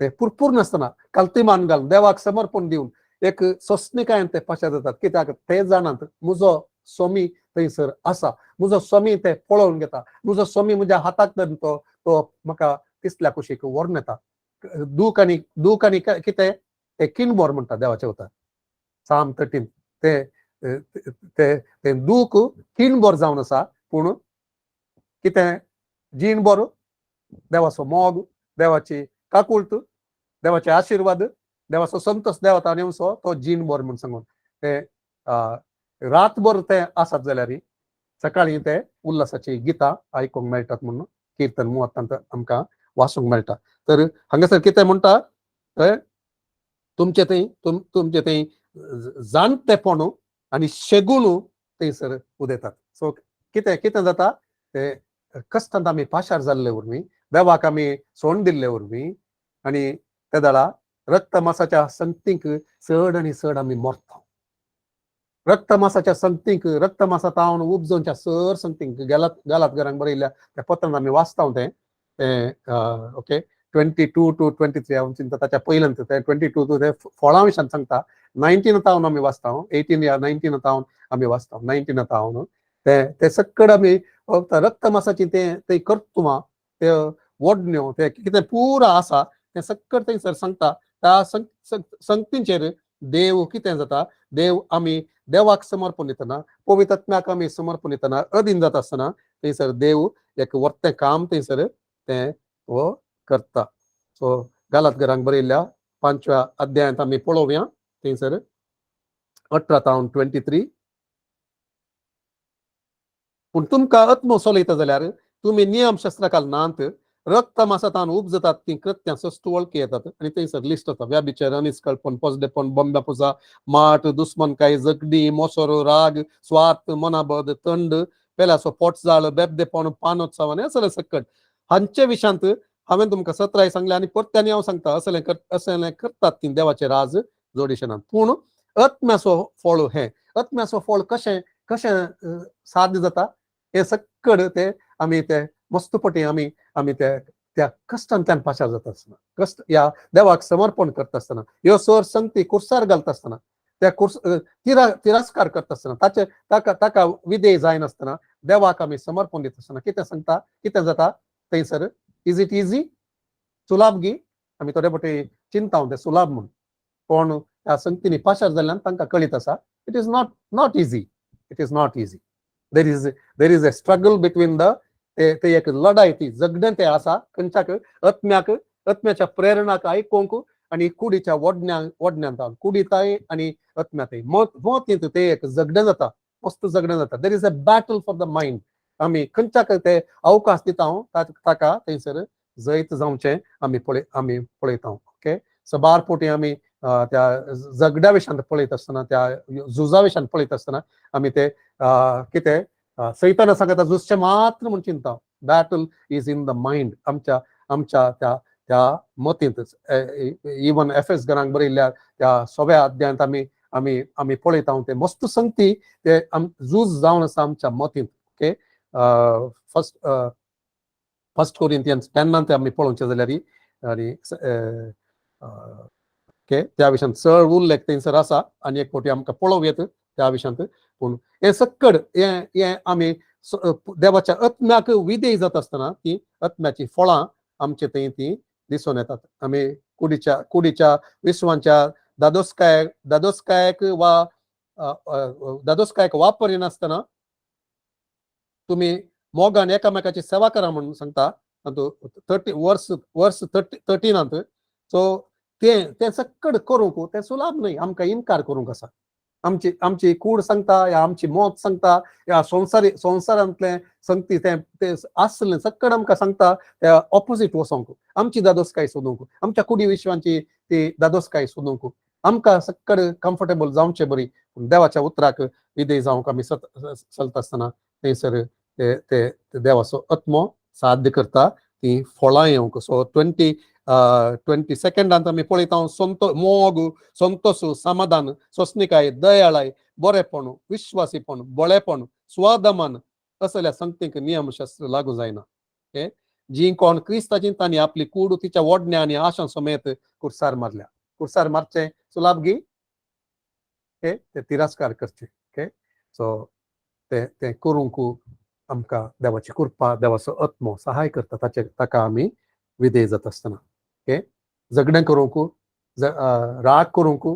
ते पुरपूर नासतना काल्तिमान घालून देवाक समर्पण दिवन एक सोंसणीकायेन ते पाशार जातात कित्याक ते जाणात म्हजो स्वामी थंयसर आसा म्हजो स्वामी ते पळोवन घेता म्हजो स्वामी म्हज्या हाताक धरून तो म्हाका तिसल्या कुशीक व्हरून येता दूख आनी कितें ते किनबोर म्हणटा देवाचे उतार साम 13 ते दूख किनबोर जावन आसा पूण कितें जीण बोर देवाचो मोग देवाची काकुळट देवाचे आशिर्वाद देवाचो संतोष देंवता नेमसो तो जीण बरो म्हूण सांगून ते रातभर ते आसात जाल्यार सकाळीं ते उल्हासाची गितां आयकूंक मेळटात म्हणून कीर्तन मुहूर्तांत आमकां वाचूंक मेळटा. तर हांगासर कितें म्हणटा तुमचे थंय जाणटेपण आनी शेगूण थंयसर उदेतात. सो कितें कितें जाता ते कश्टांत आमी पाशार जाल्ले वरवीं देवाक आमी सोण दिल्ले वरवीं आनी त्या दाळा रक्त मासाच्या संगतीक चड आनी चड आमी मरता. रक्त मासाच्या संगतीक रक्त मासा तावन उपजोवच्या सर संगतीक गालात घरांक बरयल्या त्या पत्रांत आमी वाचता तें ओके 22 to 23 हांव चिंता ताच्या पयल्यान ते 22 to ते फळां विशयान सांगता. 19 तावन आमी वाचता 18 या 19 तावन आमी वाचता 19 तावन ते सक्कड आमी रक्त मासाची ते कर्तुमां ते वडण्यो ते कितें पुरा आसा ते सक्कड थंयसर सांगता. त्या संगतींचेर देव कितें जाता देव आमी देवाक समर्पण दितना पवित्र आत्म्याक आमी समर्पण दितना अधीन जाता आसतना थंयसर देव एक वर्तें काम थंयसर तें वो करता. सो गालात घरांक बरयल्ल्या 5व्या अध्यायांत आमी पळोवया थंयसर 18 तावन 23. पूण तुमकां आत्मो चलयता जाल्यार तुमी नियमशास्त्राक नात रक्त मासातान उपजतात ती कृत्यां सस्त वळखी येतात आनी थंयसर लिस्ट जाता व्याभिचार अनिस्कळपण पसडेपण बंब्यापुजा माट दुस्मनकाय जगडी मोसोर राग स्वार्थ मनाबद थंड पेल्याचो पोटजाळ बेबदेपण पानोत्सव आनी असले सक्कट हांचे विशयांत हांवें तुमकां 17 सांगलें आनी परत्यांनी हांव सांगता असलें करतात ती देवाचे राज जोडिशनात. पूण आत्म्याचो फळ आत्म्याचो फळ कशें कशें साध्य जाता हे सक्कड ते आमी ते मस्तपटी आमी त्या कश्टांतल्यान पाशार जाता आसतना कश्ट या देवाक समर्पण करता आसतना ह्यो सर संगती कुर्सार घालता आसतना त्या तिरस्कार करता आसतना ताका विधेय जायनासतना देवाक आमी समर्पण दिता आसतना कितें सांगता कितें जाता थंयसर इज इट इजी सुलाभ गी आमी थोडे फावटी चिंता ते सुलाभ म्हूण पण ह्या संगतींनी पाशार जाल्ल्यान तांकां कळीत आसा it is not easy. It is not easy. There is a struggle between the ते एक लढाई ती जगणें ते आसा खंयच्याक आत्म्याच्या प्रेरणाक आयकोंक आनी कुडीच्या वडण्यांत कुडीताय आनी आत्म्याताय मत ते एक जगणें जाता मस्त जगणें जाता. देर is a battle for the mind. आमी खंयच्याक ते अवकाश दिता ताका थंयसर जैत जावचें आमी पळयता. ओके सबार पोटी आमी त्या झगड्या विशयान पळयत आसतना त्या झुजा विशयान पळयत आसतना आमी ते कितें सैताना सांगता झुजचें मात्र म्हूण चिंता. Battle is in the mind आमच्या त्या मतींतच. इवन एफएस घरांक बरयल्ल्या त्या 6व्या अध्यायांत आमी पळयता ते मस्त संगती ते झूज जावन आसा आमच्या मतींत. ओके फर्स्ट कोरिंथियन्स 10 ते आमी पळोवचें जाल्यार आनी ओके त्या विशयान चड उल्लेख थंयसर आसा आनी एक फावटी आमकां पळोवया त्या विशयांत. पूण हे सक्कड हे आमी देवाच्या आत्म्याक विधेय जाता आसतना ती आत्म्याची फळां आमचे थंय ती दिसून येतात. आमी कुडीच्या विश्वांच्या दादोसकायक वापरिनासतना तुमी मोगान एकामेकाची सेवा करा म्हणून सांगता 13 सो ते सक्कड करूंक ते सुलाभ न्हय. आमकां इन्कार करूंक आसा. आमची कूड सांगता या आमची मोत सांगता या संवसारांतले संगती ते आसले सक्कड आमकां सांगता त्या ऑपोजीट वचोंक आमची दादोसकाय सोदूंक आमच्या कुडी विश्वांची ती दादोसकाय सोदूंक आमकां सक्कड कम्फर्टेबल जावचें बरी. देवाच्या उतराक विधेय जावंक आमी चलता आसतना थंयसर ते देवाचो आत्मो साध्य करता ती फळां येवंक. सो 22 आमी पळयता मोग संतोष समाधान सोंसणीकाय दयाळाय बरेपण विश्वासीपण बळेपण स्वादमान असल्या संगतीक नियमशास्त्र लागू जायना. ओके जी कोण क्रिस्ताची तांणी आपली कूड तिच्या वडण्या आनी आशां समेत कुर्सार मारचें सुलाभ गी ते तिरस्कार करचे. ओके सो ते करूंक आमकां देवाची कृपा देवाचो आत्मो सहाय करता ताका आमी विधेय जाता आसतना. ओके झगडें करूंक राग करूंक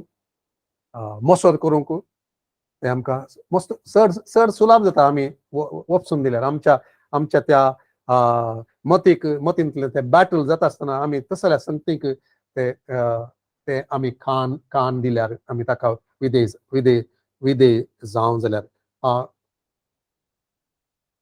मोसोर करूंक ते आमकां मस्त चड सुलाभ जाता आमी वचून दिल्यार आमच्या त्या मतींतले ते बॅटल जाता आसतना आमी तसल्या संगतीक ते ते आमी कान दिल्यार आमी ताका विधेय जावं जाल्यार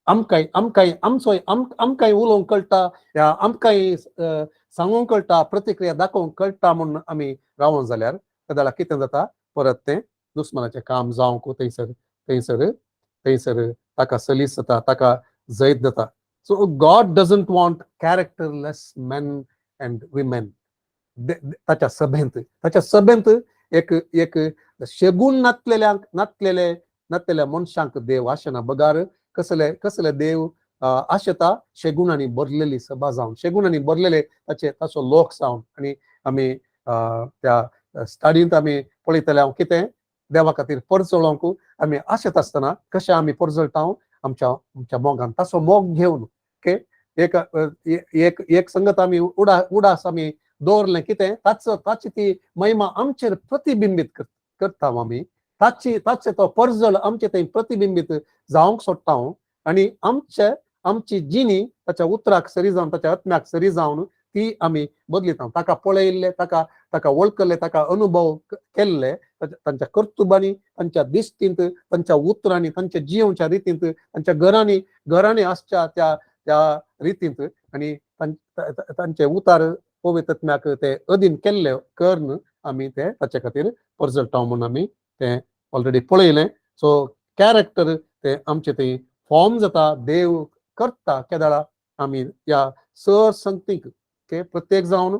आमकांय उलोवंक कळटा, आमकांय सांगूंक कळटा, प्रतिक्रिया दाखोवंक कळटा म्हणून आमी रावूं जाल्यार जाल्यार कितें जाता, परत तें दुस्मनाचें काम जावंक थंयसर ताका सलीस जाता, ताका जैत जाता. So God doesn't want characterless men and women. ताच्या सभेंत एक शेगून नातलेल्या मनशांक देव आशेना. बगार कसले देव आशेता शेगुणांनी भरलेली सभा जावन, शेगुणांनी भरलेले ताचो लोक जावन. आणि आमी त्या स्टडींत आमी पळयतले हांव कितें देवा खातीर परजळोवंक आमी आशेत आसतना कशें आमी परजळटा आमच्या मोगान, ताचो मोग घेवन. ओके, एक संगत आमी उडास आमी दवरलें कितें, ताची ती महिमा आमचेर प्रतिबिंबीत करता आमी, ताचे तो परजळ आमचे थंय प्रतिबिंबीत जावंक सोडटा. आणि आमची जिणी ताच्या उतराक सरी जावन, ताच्या आत्म्याक सरी जावन ती आमी बदलिता. ताका पळयल्ले, ताका वळखले, ताका अनुभव केल्ले, तांच्या कर्तुबांनी, तांच्या दिश्टींत, तांच्या उतरांनी, तांच्या जिवच्या रितींत, तांच्या घरांनी आसच्या त्या रितींत. आणि तांचे उतार पवित्र आत्म्याक ते अधीन केल्ले करून आमी ते ताचे खातीर परजळटा म्हणून आमी ते ऑलरेडी पळयलें. सो कॅरेक्टर ते आमचे थंय फॉर्म जाता, देव करता केदाळा आमी ह्या संगतीक प्रत्येक जावन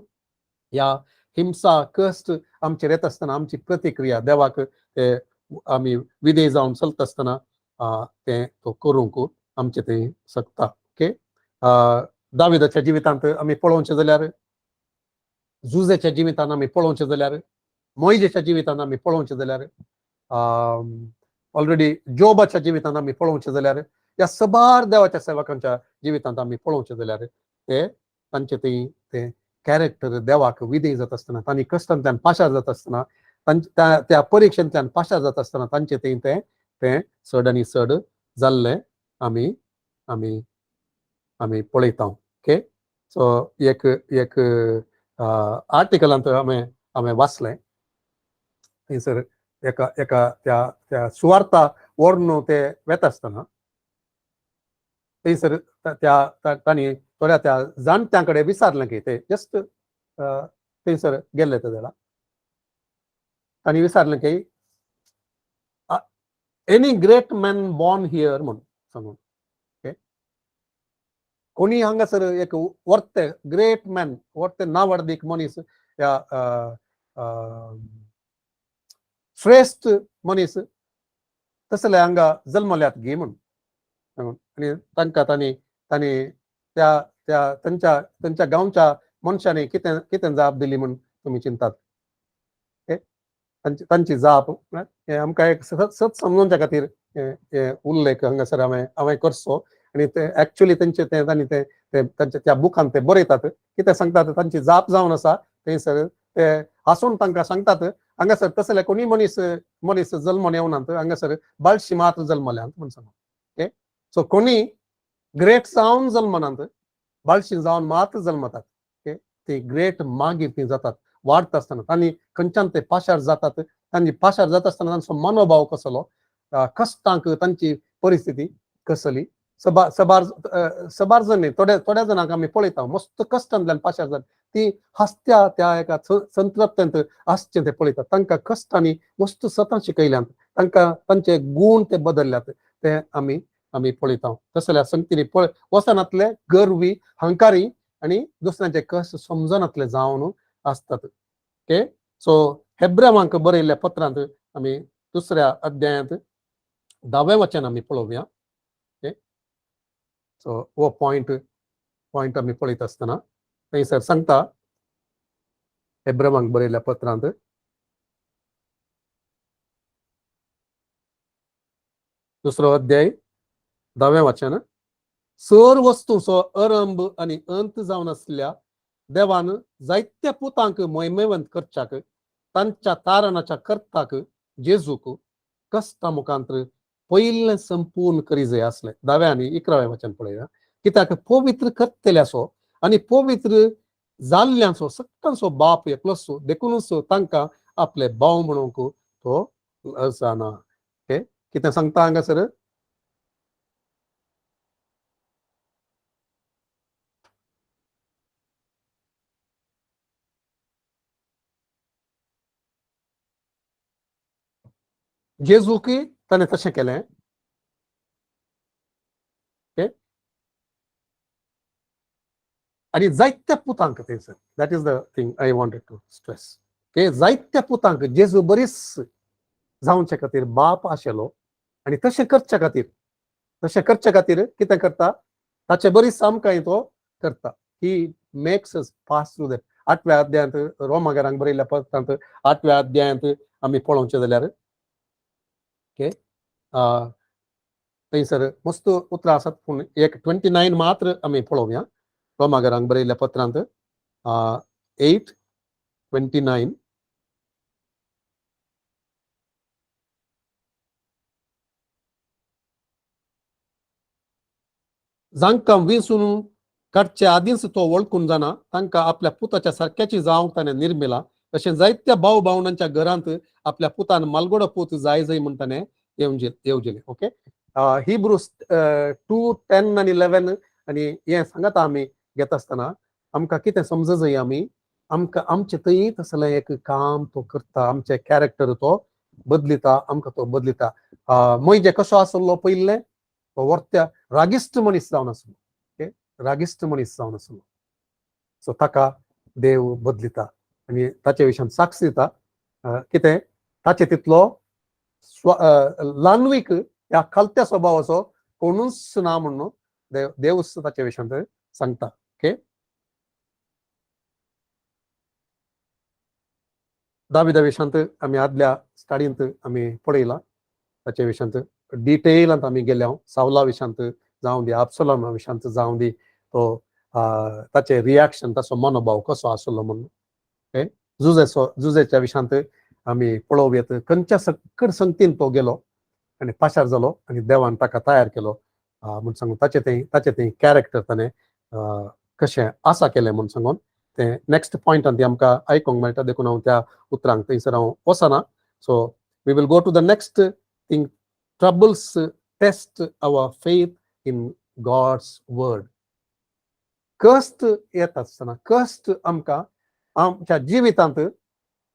ह्या हिंसा कश्ट आमचेर येता आसतना आमची प्रतिक्रिया देवाक ते आमी विधेय जावन चलता आसतना ते तो करूंक आमचे थंय शकता. ओके, दाविदाच्या जिवितांत आमी पळोवचें जाल्यार, जुजेच्या जिवितांत आमी पळोवचें जाल्यार, मोइजेच्या जिवितांत आमी पळोवचें जाल्यार, ऑलरेडी जोबाच्या जिवितांत आमी पळोवचें जाल्यार, ह्या सबार देवाच्या सेवकांच्या जिवितांत आमी पळोवचें जाल्यार ते तांचे थंय ते कॅरेक्टर देवाक विधेय जाता आसतना, तांणी कश्टांतल्यान पाशार जाता आसतना, त्या परिक्षेंतल्यान पाशार जाता आसतना तांचे थंय ते चड आनी चड जाल्ले आमी पळयता. ओके, सो एक आर्टिकलांत हांवें वाचलें, थंयसर एका त्या सुवार्ता व्हरून ते वेता आसतना थंयसर तांणी थोड्या त्या जाणट्यां कडेन विचारलें की ते जस्ट थंयसर गेल्ले ते जाल्यार तांणी विचारलें की any great man born here म्हणून सांगून. ओके, कोणी हांगासर एक वर्ते ग्रेट मॅन, वर्ते नांवडीक मनीस, श्रेष्ठ मनीस तसले हांगा जल्मल्यात गी म्हणून. आणि तांकां तांणी त्यांच्या गांवच्या मनशांनी कितें जाप दिली म्हणून तुमी चिंतात? तांची जाप आमकां एक सत समजोवच्या खातीर उल्लेख हांगासर हांवें करचो. आणि ते एक्चुअली तांणी तांच्या त्या बुकान ते बरयतात, कितें सांगतात, तांची जाप जावन आसा थंयसर ते हांसून तांकां सांगतात हांगासर तसले कोणी मनीस जल्मोन येवनात, हांगासर बाळशी मात जल्मल्यांत म्हणून सांगून. ओके, सो कोणी ग्रेट जावन जल्मनात, बाळशी जावन मात जल्मतात. ओके, ती ग्रेट मागीर ती जातात वाडता आसतना. तांणी खंयच्यान ते पाशार जातात, तांणी पाशार जाता आसतना तांचो मनोभाव कसलो, कश्टांक तांची परिस्थिती कसली. सबार जण थोड्या जाणांक आमी पळयता मस्त कश्टांतल्यान पाशार जाता, ती हांसत्या त्या एका संतप्तांत आसचें ते पळयतात. तांकां कश्टांनी मस्त स्वता शिकयल्यात, तांकां तांचे गूण ते बदलल्यात ते आमी पळयता. तसल्या संगतींनी वचनातले गर्वी, हंकारी आणि दुसऱ्यांचे कश्ट समजनातले जावन आसतात. ओके, सो हेब्रेवांक बरयल्ल्या पत्रांत आमी दुसऱ्या अध्यायांत 10वें वचन आमी पळोवया. ओके, सो हो पॉइंट आमी पळयता आसतना थंयसर सांगता हेब्रेवांक बरयल्ल्या पत्रांत 2रो अध्याय 10वें वचन. सर वस्तूंचो आरंभ आनी अंत जावन आसल्या देवान जायत्या पुतांक महिमेवंत करच्याक तांच्या तारणाच्या कर्ताक जेजूक कश्टा मुखांतर पयलें संपूर्ण करी जाय आसलें. 10वें आनी 11वें वचन पळया. कित्याक पवित्र करतले असो आनी पवित्र जाल्ल्यांचो सगळ्यांचो बाप एकलोसो देखूनच तांकां आपले भाव म्हणूंक तो जाना. ओके, कितें सांगता हांगासर? जेजूक ताणें तशें केलें. ओके, आनी जायत्या पुतांक थंयसर, that is the thing I wanted to stress. Okay, जायत्या पुतांक जेजू बरीच जावचे खातीर बाप आशिल्लो आनी तशें करचे खातीर कितें करता, ताचे बरीच आमकां तो करता. He makes us pass through that. 8व्या अध्यायांत रोमाकारांक बरयल्ल्या पत्रांत 8व्या अध्यायांत आमी पळोवचें जाल्यार ओके थंयसर मस्त उतरां आसात, पूण एक 29 मात्र आमी पळोवया. रोमाकारांक बरयल्ल्या पत्रांत 8:29. जांकां विंचून काडचे आदींच तो वळखून जाणा, तांकां आपल्या पुताच्या सारक्याची जावंक ताणें निर्मिला. तशें जायत्या भाव भावंडांच्या घरांत आपल्या पुतान मालगडो पूत जाय जाय म्हूण ताणें येवजिलें. ओके, हिब्रूस 2:10 आनी 11 आनी हें सांगता आमी घेता आसतना आमकां कितें समज जाय, आमी आमकां आमचे थंय तसलें एक काम तो करता, आमचे कॅरेक्टर तो बदलिता, आमकां तो बदलिता. मोइजे कसो आसलो पयले, तो वर्त्या रागिश्ट मनीस जावन आसलो. ओके, रागिश्ट मनीस जावन आसलो. सो ताका देव बदलिता आनी ताचे विशयान साक्ष दिता. कितें ताचे तितलो लान्वीक ह्या खालत्या स्वभावाचो कोणूच ना म्हणून देवच ताचे विशयान सांगता. ओके, दाविदा विशयांत आमी आदल्या स्टाडींत आमी पळयलां, ताचे विशयांत डिटेलांत आमी गेल्या. सावला विशयांत जावं दी, अब्सलोमा विशयांत जावं दी, तो ताचे रिएक्शन, ताचो मनोभाव कसो आसलो म्हणून. ओके, जुजेच्या विशयांत आमी पळोवया, खंयच्या सकट संगतीन तो गेलो आनी पाशार जालो आनी देवान ताका तयार केलो म्हूण सांगून ताचे थंय कॅरेक्टर ताणें कशें आसा केलें म्हूण सांगून ते नेक्स्ट पॉयंटान ती आमकां आयकूंक मेळटा. देखून हांव त्या उतरांक थंयसर हांव वचना. So we will go to the next thing. Troubles test our faith in God's word. कश्ट येत आसतना, कश्ट आमकां आमच्या जिवितांत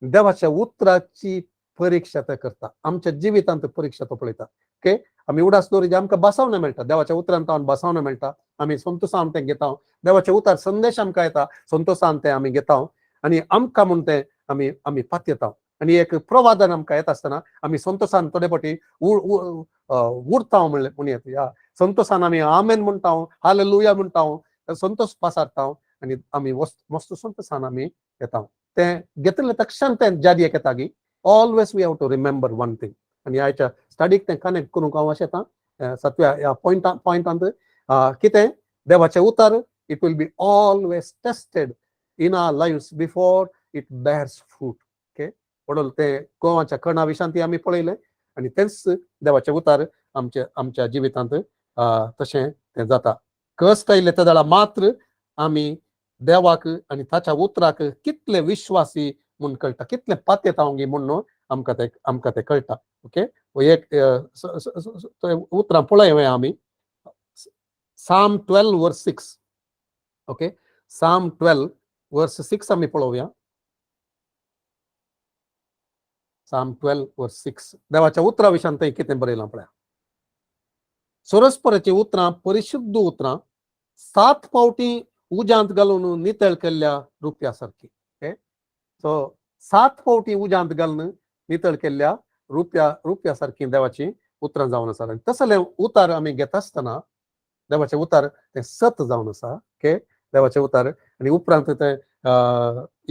देवाच्या उतराची परीक्षा ते करता. आमच्या जिवितांत परीक्षा तो पळयता. ओके, आमी उडास दवरिजे आमकां बसावना मेळटा, देवाच्या उतरांत हांव बसावना मेळटा, आमी संतोशान तें घेता. देवाचे उतार संदेश आमकां येता, संतोशान तें आमी घेता आनी आमकां म्हूण तें आमी पातयता. आनी एक प्रवादन आमकां येता आसतना आमी संतोशान थोडे फावटी उरता म्हणून येता. संतोशान आमी आमेन म्हणटा, हालेलुया म्हणटा, संतोष पासारता आनी आमी मस्त संतोशान आमी येता. तें घेतले तक्षण तें जादयेक येता की always we have to remember one thing. आनी आयच्या स्टडीक तें कनेक्ट करूंक हांव अशें येता 7व्या ह्या पॉयंटांत कितें देवाचें उतर it will be always tested in our lives before it bears fruit. Okay, म्हणून तें गोवाच्या कणा विशयांत आमी पळयलें आनी तेंच देवाचें उतर आमच्या जिवितांत तशें तें जाता. कश्ट आयले त्या वेळा मात्र आमी देवाक आनी ताच्या उतराक कितले विश्वासी म्हूण कळटा, कितले पातयेता म्हणून आमकां तें कळटा. ओके, एक उतरां पळय आमी Psalm 12 verse 6. Okay, Psalm 12 verse 6 आमी पळोवया. Psalm 12 verse 6 देवाच्या उतरा विशयान थंय कितें बरयलां पळया. सोरस्पराची उतरां परिशुद्ध उतरां 7 फावटी उज्यांत घालून नितळ केल्ल्या रुपया सारकी. ओके, सो 7 फावटी उज्यांत घालून नितळ केल्ल्या रुपया सारकी देवाची उतरां जावन आसा. तसलें उतार आमी घेता आसतना देवाचें उतार तें सत जावन आसा. ओके, देवाचें उतार आनी उपरांत तें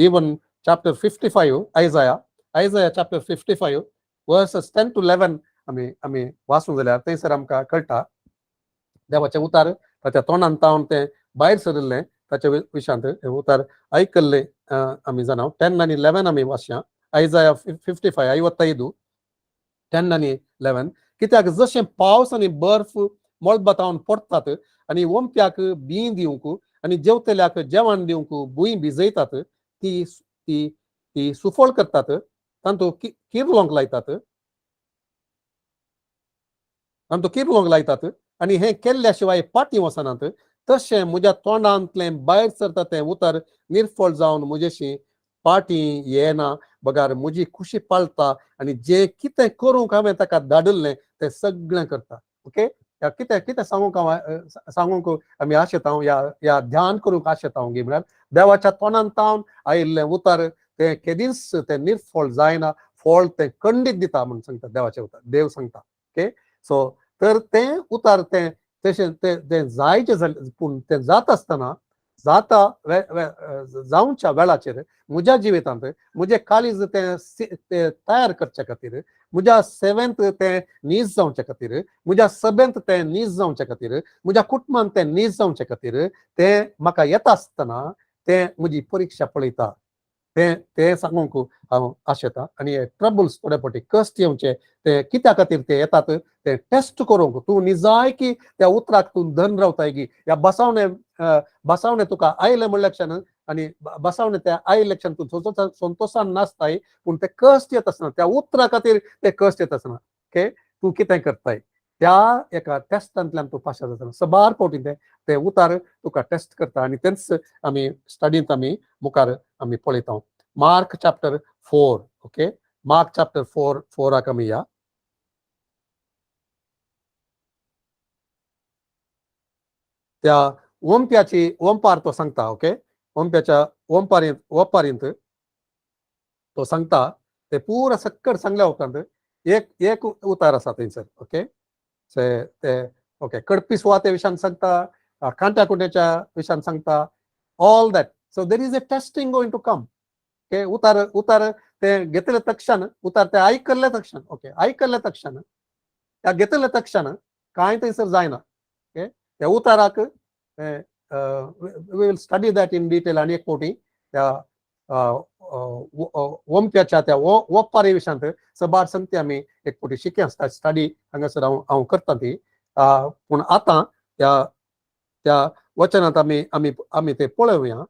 even chapter 55 Isaiah chapter 55 verses 10 to 11 आमी वाचूं जाल्यार थंयसर आमकां कळटा देवाचें उतार ताच्या तोंडान तावन तें भायर सरिल्लें ताच्या विशयांत उतार आयकल्ले आमी जाणा. 10 आनी 11 आमी वाचया. आयजाया 55 55 10 आनी 11. कित्याक जशें पावस आनी बर्फ मळबातावन पडटात आनी वंप्याक बीं दिवंक आणि जेवतेल्याक जेवण दिवंक भुंय भिजयतात, ती ती ती सुफळ करतात, तांतू किरलोंक लायतात, तांतू किरलोंक लायतात, आणि हे केल्ल्या शिवाय पाटी वचनात. तशें म्हज्या तोंडांतलें भायर सरता तें उतर निर्फळ जावन म्हजेशी पाटी येना, बगार म्हजी खुशी पाळटा, आणि जे कितें करूंक हांवें ताका धाडिल्लें तें सगळें करता. ओके, कितें कितें सांगूंक आमी आशेता, या ध्यान करूंक आशेता हांव म्हळ्यार देवाच्या तोंडांत आयिल्लें उतर तें केदींच तें निर्फळ जायना, फळ तें खंडीत दिता म्हणून सांगता देवाचें उतर, देव सांगता. ओके, सो तर तें उतर तें तशें तें जायचें जालें, पूण तें जाता आसतना जावच्या वेळाचेर म्हज्या जिवितांत म्हजें काळीज तें तयार करचे खातीर, म्हज्या सेवेंत तें नीज जावचे खातीर, म्हज्या सभेंत तें नीज जावचे खातीर, म्हज्या कुटुंबांत तें नीज जावचे खातीर तें म्हाका येता आसतना तें म्हजी परीक्षा पळयता. तें सांगूंक हांव आशेता. आनी ट्रबल्स थोडे फावटी कश्ट येवचे ते कित्या खातीर ते येतात ते टेस्ट करूंक तूं निजाय की त्या उतराक तूं धन रावताय की या बसावणे तुका आयले म्हणल्याक्षान आनी बसावणे त्या आयल्याक्षान तूं संतोशान नाचताय, पूण ते कश्ट येत आसना त्या उतरा खातीर ते कश्ट येत आसना. ओके, तूं कितें करताय त्या एका टेस्टांतल्यान तूं पास जाता. सबार फावटी ते उतार तुका टेस्ट करता, आनी तेच आमी स्टडींत आमी मुखार आमी पळयता. Mark chapter 4. Okay, mark chapter 4 आमी या. त्या ओंप्याची ओंपार तो सांगता. ओके, ओंप्याच्या ओंपारींत तो सांगता ते पुरा सक्कड सांगल्या उपरांत एक उतार आसा थंयसर. ओके, ते ओके कडपी सुवाते विशयान सांगता, कांट्या कुंड्याच्या विशयान सांगता, all that. So there is a testing going to come. Okay, उतार ते घेतले तक्षण उतार ते आयकल्ले तक्षण, ओके आयकल्ले तक्षण त्या घेतले तक्षण कांय थंयसर जायना. ओके, त्या उताराक we will study that in detail आनी एक फावटी त्या ओंप्याच्या त्या ओंपारी विशयांत सबार संगती आमी एक फावटी शिके आसता. स्टडी हांगासर हांव करता ती. पूण आतां त्या वचनांत आमी ते पळोवया.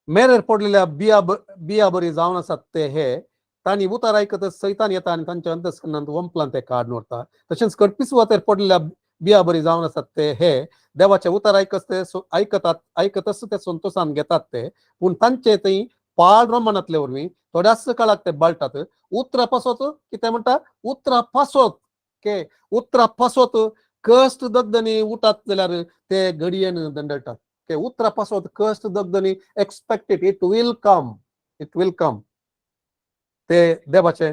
मेरेर पडलेल्या बिया बरी जावन आसात ते हे तांणी उतार आयकतच सैतान येता आनी तांच्या अंतस्करणांत वंपलान ते काडून व्हरता. तशेंच कडपी सुवातेर पडलेल्या बिया बरी जावन आसात ते हे देवाचे उतार आयकतच ते संतोशान घेतात ते, पूण तांचे थंय पाळ प्रमाणांतले वरवीं थोड्याच काळाक ते बळटात. उतरां पासत कितें म्हणटा, उतरां पासत के उतरां पासत कश्ट दगदनी उठात जाल्यार ते घडयेन दंडळटात. उतरां पासत कश्ट दगदनी एक्सपेक्टेड, इट विल कम. ते देवाचे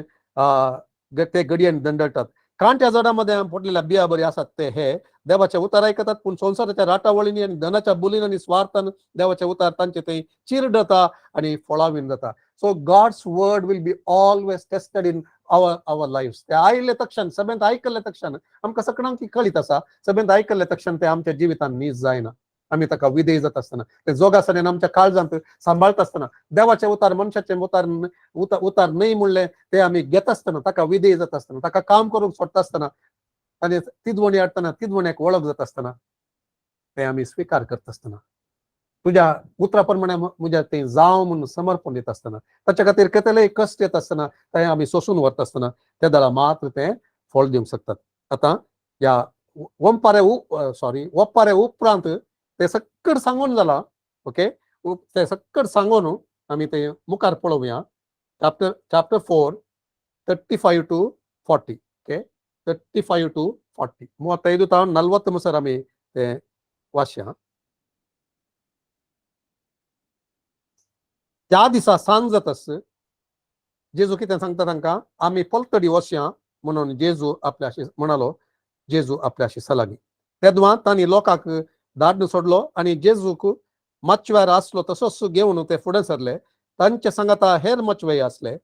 ते घडयेन दंडळटात. कांट्या झाडांमध्ये पडलेल्या बिया बरी आसात ते हे देवाचे उतार आयकतात, पूण संवसाराच्या राटावळींनी आनी धनाच्या बुलीन आनी स्वार्थान देवाचे उतार तांचे थंय चिरडता आनी फळावीन जाता. So God's word will be always tested in our lifes. ते आयले तक्षण सगळ्यांत आयकल्ले तक्षण आमकां सगळ्यांक कळीत आसा, सगळ्यांत आयकल्ले तक्षण ते आमच्या जिवितांत नीज जायना. आमी ताका विधेय जाता आसतना ते जोगासनेन आमच्या काळजांत सांबाळता आसतना देवाचे उतार मनशाचे उतार न्हय म्हणले ते आमी घेता आसतना ताका विधेय जाता आसतना ताका काम करूंक सोडटा आसतना आनी तिदवणी हाडटना तिदवण्याक वळख जाता आसतना ते आमी स्विकार करता आसतना तुज्या उतरा प्रमाणे म्हज्या ते जावं म्हणून समर्पण दिता आसतना ताच्या खातीर केतलेय कश्ट येता आसतना ते आमी सोसून व्हरता आसतना ते दळा मात्र ते फळ दिवंक शकतात. आतां या ओप्पारे उपरांत ते सक्कड सांगून जाला. ओके, ते सक्कड सांगून आमी ते मुखार पळोवया. Chapter 4 35 to 40. ओके, 35 to 40 35 ತಾವು 40 ಮುಸರ್ ಆಮಿ वाश्या. त्या दिसा सांज जातास जेजू कितें सांगता तांकां, आमी पलतडी वचया म्हणून जेजू आपल्याशी म्हणालो. जेजू आपल्याशी सलागी तेदवां तांणी लोकांक धाडून सोडलो आनी जेजूक मच्छव्यार आसलो तसोच घेवन ते फुडें सरले. तांचे सांगाता हेर मच्छवेय आसले.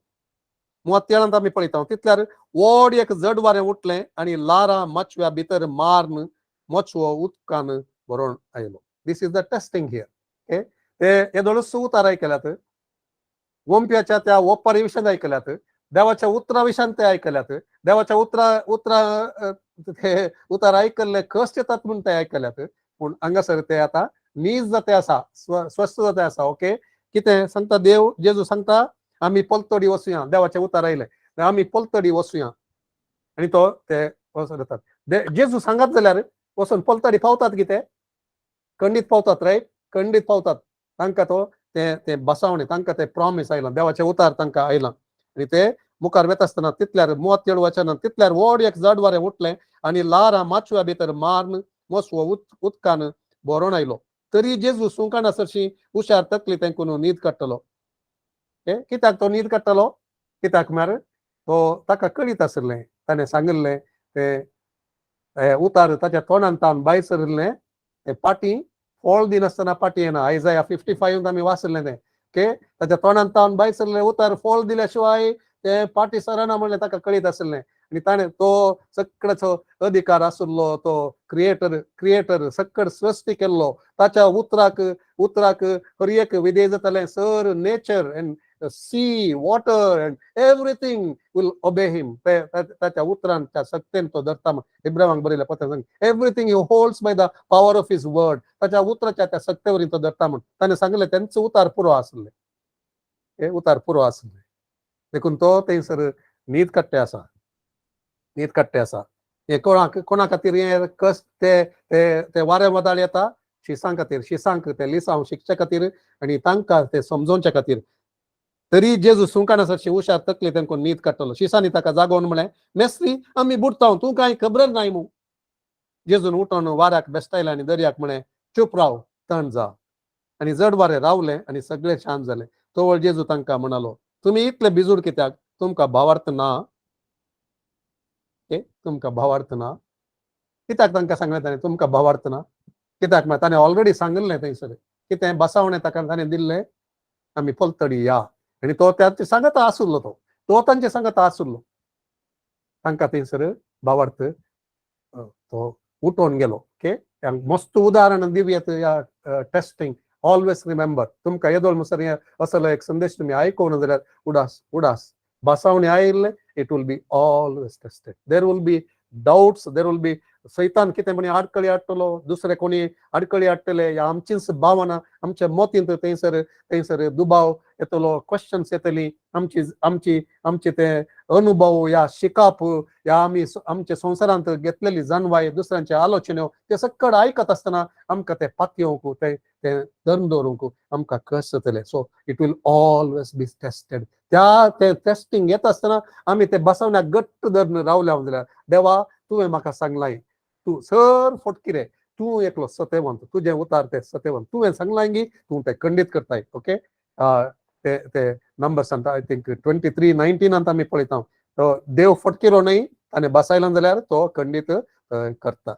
37 आम्ही पळयता तितल्यार व्हड एक जड वारें उठलें आनी लारां मचव्या भितर मारन मचवो उदकान भरोन आयलो. This is the testing here. Okay, ते येदोळूच उतार आयकल्यात, वंप्याच्या त्या ओप्पारी विशयान आयकल्यात, देवाच्या उतरा विशयान ते आयकल्यात, देवाच्या ते उतार आयकल्ले कश्ट येतात म्हणून ते आयकल्यात. पूण हांगासर ते आता नीज जाते आसा, स्वस्थ जाते आसा. ओके, कितें सांगता देव? जेजू सांगता आमी पलतडी वचुया, देवाचे उतार आयले आमी पलतडी वचुया, आनी तो ते वचून येतात. जेजू सांगत जाल्यार वचून पलतडी पावतात कितें? खंडीत पावतात, रायट? खंडीत पावतात. तांकां तो ते बसावणे, तांकां ते प्रॉमिस आयला, देवाचे उतार तांकां आयला. आनी ते मुखार वता आसतना तितल्यार 37 वचनांत तितल्यार व्हड एक जड वारें उठलें आनी लारां माचव्या भितर मारन मसवो उदकान भरोन आयलो. तरी जेजू सुंकान सरशी हुशार तकली तेंकून न्हीद काडटलो. कित्याक तो न्हीद काडटलो? कित्याक म्हळ्यार तो ताका कळीत आसलें, ताणें सांगिल्लें ते उतार ताच्या तोंडान तावन भायर सरिल्लें, ते पाटी फळ दिनासतना पाटी येना. आयजाया 55 आमी वाचलें तें. ओके, ताच्या तोंडान तावन भायर सरलें उतार फळ दिल्या शिवाय ते पाटी सरना म्हणलें ताका कळीत आसलें. आनी ताणें तो सगळ्याचो अधिकार आशिल्लो, तो क्रिएटर सकट सृश्टी केल्लो, ताच्या उतराक हर एक विधेय जातालें. Sir nature and sea water and everything will obey him. ताच्या उतरान त्या सत्तेन तो धरता. इब्राहिमाक बरयल्या पत्रांत everything he holds by the power of his word. ताच्या उतराच्या त्या सत्तेवरील तो धरता म्हण ताणें सांगलें. तेंचो उतार पुरो आसलें, उतार पुरो आसलें. देखून तो थंयसर न्हीद काडटे आसा. हे कोणा खातीर हे कश्ट ते वारें वदाळ येता? शिसां खातीर, शिसांक ते लिसांव शिकचे खातीर आनी तांकां ते समजोवचे खातीर. तरी जेजू सुंकान सरशी हुशार तकले तेंकून न्हीद काडटलो. शिसांनी ताका जागोवन म्हळें, मेस्त्री आमी बुडटाव, तूं कांय खबर नाय मू. जेजून उठोन वाऱ्याक बेस्तायलें आनी दर्याक म्हळें, चूप राव, थंड जा. आनी जड वारें रावलें आनी सगळें शांत जालें. तोवळ जेजू तांकां म्हणालो, तुमी इतले बिजूड कित्याक? तुमकां भावार्थ ना? तुमकां भावार्थ ना? कित्याक तांकां सांगलें ताणें तुमकां भावार्थ ना? कित्याक म्हळ्यार ताणें ऑलरेडी सांगिल्लें थंयसर. कितें बसावणें ताका ताणें दिल्लें, आमी पलतडी या. आनी तो तांचे सांगता आसुल्लो, तो तांचे सांगता आसुल्लो. तांकां थंयसर भावार्थ तो उठोन गेलो. ओके, मस्त उदाहरण दिवयेत या टेस्टिंग. ऑलवेज रिमेंबर, तुमकां येदोळ म्हणसर हें असलो एक संदेश तुमी आयकोना जाल्यार उडास. बसावणे आयिल्ले, it will be always tested. There will be doubts, there will be सैतान कितें म्हणी आडकळी हाडटलो, दुसरे कोणी आडकळी हाडटले, या आमचीच भावना, आमच्या मोतींत थंयसर दुबाव येतलो, क्वेश्चन्स येतली, आमचे ते अनुभव या शिकाप या आमी आमच्या संवसारांत घेतलेली जानवाय, दुसऱ्यांच्या आलोचन्यो ते सकट आयकत आसतना आमकां ते पातयेवंक ते धरून दवरूंक आमकां कश्ट जातले. So it will always be tested. ते टेस्टिंग येता आसतना आमी ते बसवण्याक घट्ट धरून रावल्या जाल्यार, देवा तुवें म्हाका सांगलां, तूं सर फटकी रे, तूं एकलो सत्यवंत, तुजें उतार ते सत्यवंत, तुवें सांगलां गी तूं ते खंडीत करताय. ओके, ते नंबर सांगता आय थिंक 23:19 आमी पळयता. तो देव फटकिलो न्हय, ताणें बसायला जाल्यार तो खंडीत करता.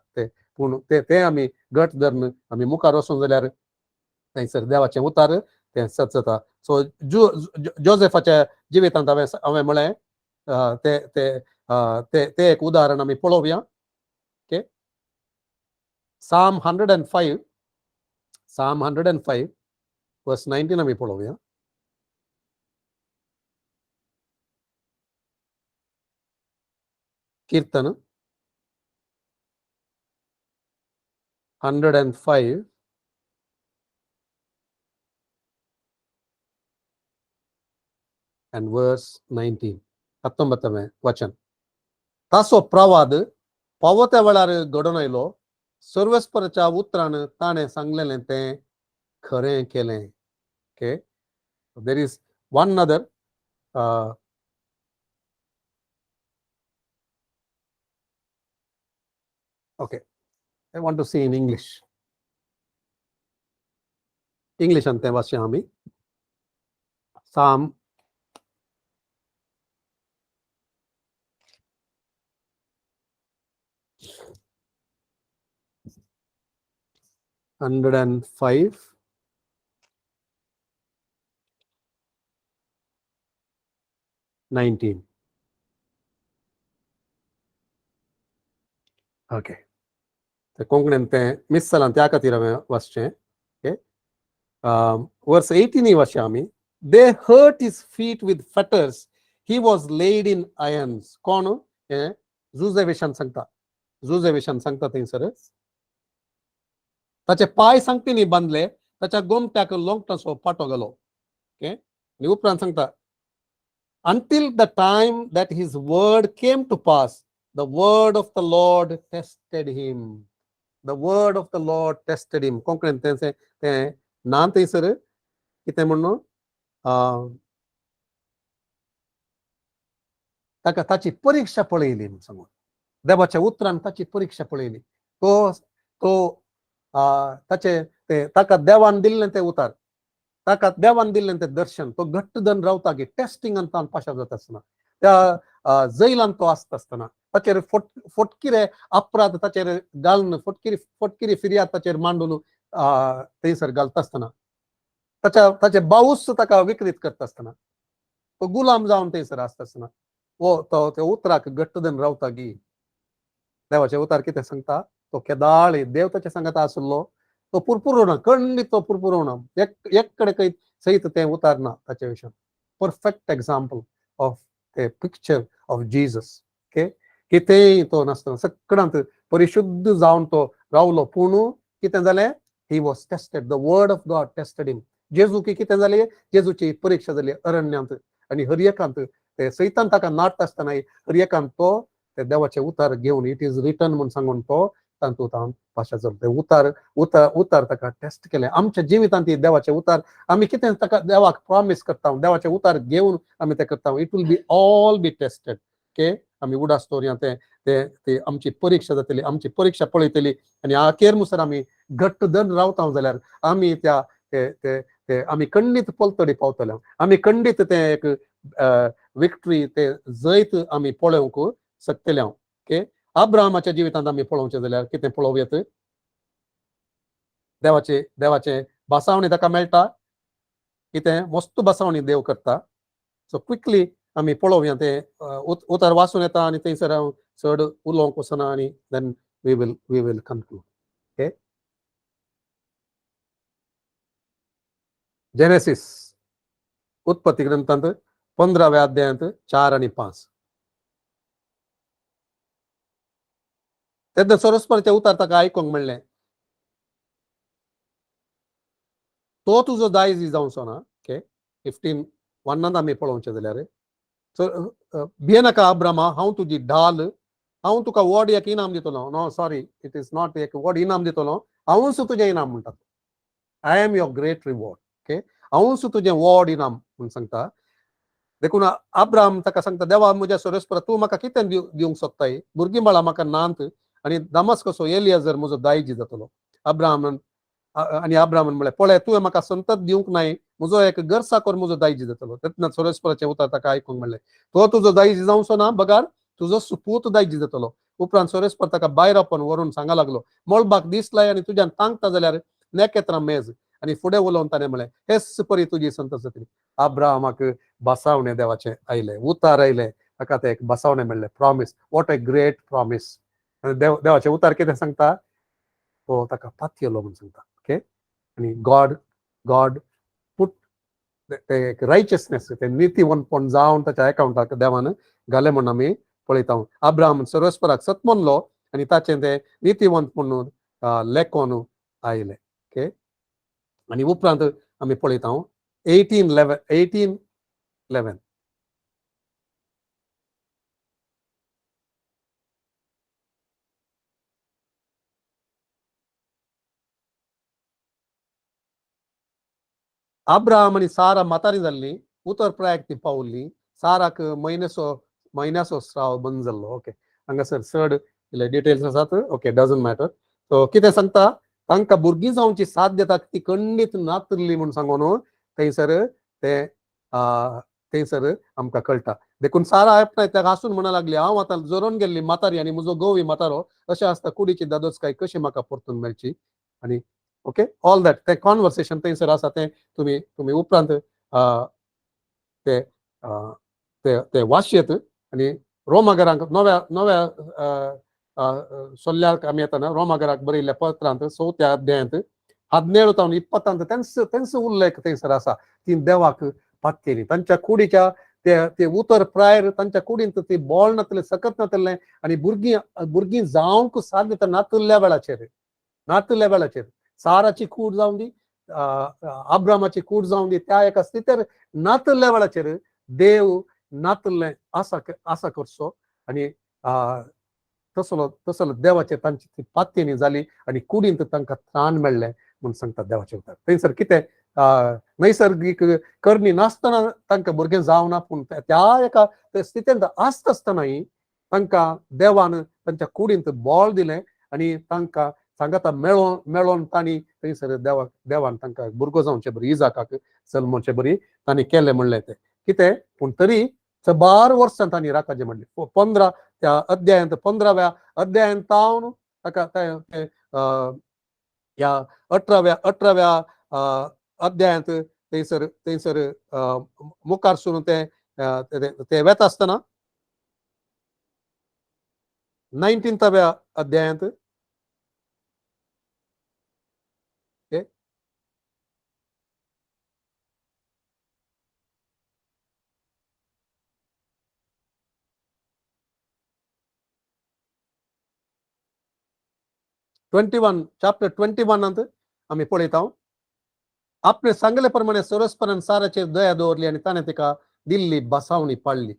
पूण ते आमी घट धरून आमी मुखार वचूं जाल्यार थंयसर देवाचें उतार तें सच जाता. सो जोसेफाच्या जिवितांत हांवें म्हळें ते एक उदाहरण आमी पळोवया. ओके, Psalm 105 verse 19 आमी पळोवया. कीर्तन 105 and verse 19. 19वें वचन. तासो प्रवाद पावत्या वेळार घडोवन आयलो, सर्वेस्पराच्या उतरान ताणें सांगलेलें तें खरें केलें. Okay, there is one other okay, I want to see in English अंते वाचया आमी. Psalm 105 . 19. ओके, ते कोंकणीन तें मिस जालां त्या खातीर हांवें वाचचें. ओके, वर्स 18 वाचया आमी. They hurt his feet with fetters, he was laid in irons. कोण हे जुजेविशान सांगता, जुजेविशान सांगता थंयसर. ताचे पाय सांगपीनी बांदले, ताच्या गोमट्याक लोंगटाचो पाटो घालो. ओके, आनी उपरांत सांगता, until the time that his word came to pass, the word of the Lord tested him. The word of the Lord tested him. कोंकणीन तें नाम थंयसर कितें म्हणून ताका ताची परीक्षा पळयली म्हूण सांगून. देवाच्या उतरान ताची परीक्षा पळयली. ताका देवान दिल्लें तें उतार, ताका देवान दिल्लें तें दर्शन, तो घट्ट धरून रावता गे टेस्टिंगान तान पाशा जाता आसतना, त्या जैलान तो आसता आसतना, ताचेर फटकिरे अपराध ताचेर घालून फटकिरी फिर्याद ताचेर मांडून थंयसर घालता आसतना, ताचे बावूस ताका विकृत करता आसतना, तो गुलाम जावन थंयसर आसता आसतना, तो त्या उतराक घट्ट धरून रावता गी. देवाचे उतार कितें सांगता, तो केदाळ देव ताचे सांगता आसलो, तो पुरपुरोना, खंडीत तो पुरपुरोना, एक कडे काही सहित तें उतार ना ताचे विशयान. Perfect example of a picture of Jesus. Okay, कितेंय तो नासतना सगळ्यांत परिशुद्ध जावन तो रावलो, पूण कितें जालें, he was tested. The word of God tested him. जेजू कितें जालें, जेजूची परीक्षा जाली अरण्यांत, आनी हर एकांत ते सैतान ताका नाटता आसतना हर एकांत तो ते देवाचे उतार घेवन इट इज रिटन म्हणून सांगून तो तातूंत पाशा जालो. ते उतार ताका टेस्ट केले. आमच्या जिवितांत देवाचे उतार आमी कितें ताका देवाक प्रॉमिस करता, देवाचे उतार घेवन आमी ते करता, it will be all be tested. Okay, आमी उडा स्टोरयांत ते आमची परीक्षा जातली, आमची परीक्षा पळयतली, आनी अखेर मुसर आमी घट्ट धरून रावता जाल्यार आमी त्या आमी खंडीत पलतडी पावतले, आमी खंडीत ते एक विक्ट्री ते जैत आमी पळोवंक शकतले. ओके, अब्राहमाच्या जिवितांत आमी पळोवचें जाल्यार कितें पळोवं येता, देवाचे बसावणी ताका मेळटा, कितें मस्त बसावणी देव करता. सो क्विकली आमी पळोवया, ते उतार वाचून येता आनी थंयसर हांव चड उलोवंक वचना, आनी then we will conclude. Okay, Genesis, उत्पत्ती ग्रंथांत 15व्या अध्यायांत 4 आणि 5. तेन्ना सरस्वतीचे उतार ताका आयकूंक मेळ्ळें, तो तुजो दायज जावचो ना. ओके, 15:1 आमी पळोवचें जाल्यार, भियेनाका अब्रामा, हांव तुजी ढाल, हांव तुका व्हड एक इनाम दितलो. No sorry, it is not एक व्हड इनाम दितलो, हांवूच तुजें इनाम म्हणटा. I am your great reward. Okay, हांवूच तुजें व्हड इनाम म्हणून सांगता. देखून अब्राम ताका सांगता, देवा म्हज्या सरस्वरा, तूं म्हाका कितें दिवंक सोदताय? भुरगीं बाळां म्हाका नांत, आनी दमस्कचो एलियाजर म्हजो दायज जातलो. अब्राहमान म्हणलें, पळय, तुवें म्हाका संतत दिवंक नाय, म्हजो एक गरसाकोर म्हजो दायज जातलो. तेन्ना सरस्वराचें उतार ताका आयकूंक मेळ्ळें, तो तुजो दायज जावचो ना, बगार तुजो सुपूत दायज जातलो. उपरांत सरस्वर ताका भायर आपण व्हरून सांगा लागलो, मळबाक दीस लाय आनी तुज्यान तांकता जाल्यार नेकेत्रां मेज. आनी फुडें उलोवन ताणें म्हळें, हेच परी तुजी संतत जातली. अब्राहमाक बसावणे देवाचे आयले, उतार आयले, ताका ते एक बसावणे मेळ्ळे, promise. What a great promise. देवाचे उतार कितें सांगता, तो ताका पातयलो म्हणून सांगता. ओके, आनी गॉड पुट ते रायचियसनेस, ते नितीवंतपण जावन ताच्या अकाउंटाक देवान घाले म्हणून आमी पळयता. अब्राहम सरस्वराक सत म्हणलो आनी ताचें ते नितीवंत म्हणून लेखोन आयले. ओके, आनी उपरांत आमी पळयता 18:11. अब्राहम आनी सारा म्हातारी जाल्ली, उतर प्रायाक ती पावल्ली, साराक म्हयन्याचो स्राव बंद जाल्लो. ओके, हांगासर चड डिटेल्स आसात. Okay, doesn't matter. सो कितें सांगता, तांकां भुरगीं जावची साथ दिता, ती खंडीत नातरली म्हणून सांगून थंयसर आमकां कळटा. देखून सारा आपणाय ताका हांसून म्हणा लागली, हांव आतां जरोन गेल्ली म्हातारी आनी म्हजो घोवूय म्हातारो, अशें आसता कुडीची दादोचकाय कशी म्हाका परतून मेळची. आनी ओके, ऑल दॅट ते कॉन्वर्सेशन थंयसर आसा, ते तुम्ही उपरांत ते ते वाशयेत आणि रोमागरांक नव्या सोल्ल्याक आमी येताना रोमागराक बरयल्ल्या पत्रांत 4थ्या अध्यायांत 17 तावन 20 तेंचो उल्लेख थंयसर आसा ती देवाक पातकेली तांच्या कुडीच्या ते उतर प्रायर तांच्या कुडींत ती बोळ नातले सकत नातले आणि भुरगीं जावंक साध्य नातुल्ल्या वेळाचेर साराची कूड जावन दी अब्रामाची कूड जावन दी त्या एका स्थितीर नातुल्ल्या वेळाचेर देव नातुल्ले आसा करचो आणि तसलो देवाचे तांची ती पातयेनी जाली आणि कुडींत तांकां त्राण मेळ्ळें म्हूण सांगता देवाचे उतर थंयसर कितें नैसर्गिक करणी नासतना तांकां भुरगें जावना पूण त्या एका स्थितींत आसतना तांकां देवान तांच्या कुडींत बोळ दिलें आणि तांकां सांगता मेळोन तांणी थंयसर देवान तांकां भुरगो जावचे बरी इजाकाक जल्मोवचे बरी तांणी केलें म्हणलें तें कितें पूण तरी 12 वर्सां तांणी राखाजें म्हणलें 15 त्या अध्यायांत 15व्या अध्यायांत तावन ताका ह्या 18व्या अध्यायांत थंयसर मुखार सुरू ते वेता आसतना 19व्या अध्यायांत 21 chapter 21 आम्ही पळयता आपले सांगले प्रमाणे सरस्परान साराचेर दया दवरली आणि ताणें तिका दिल्ली बसावणी पाळली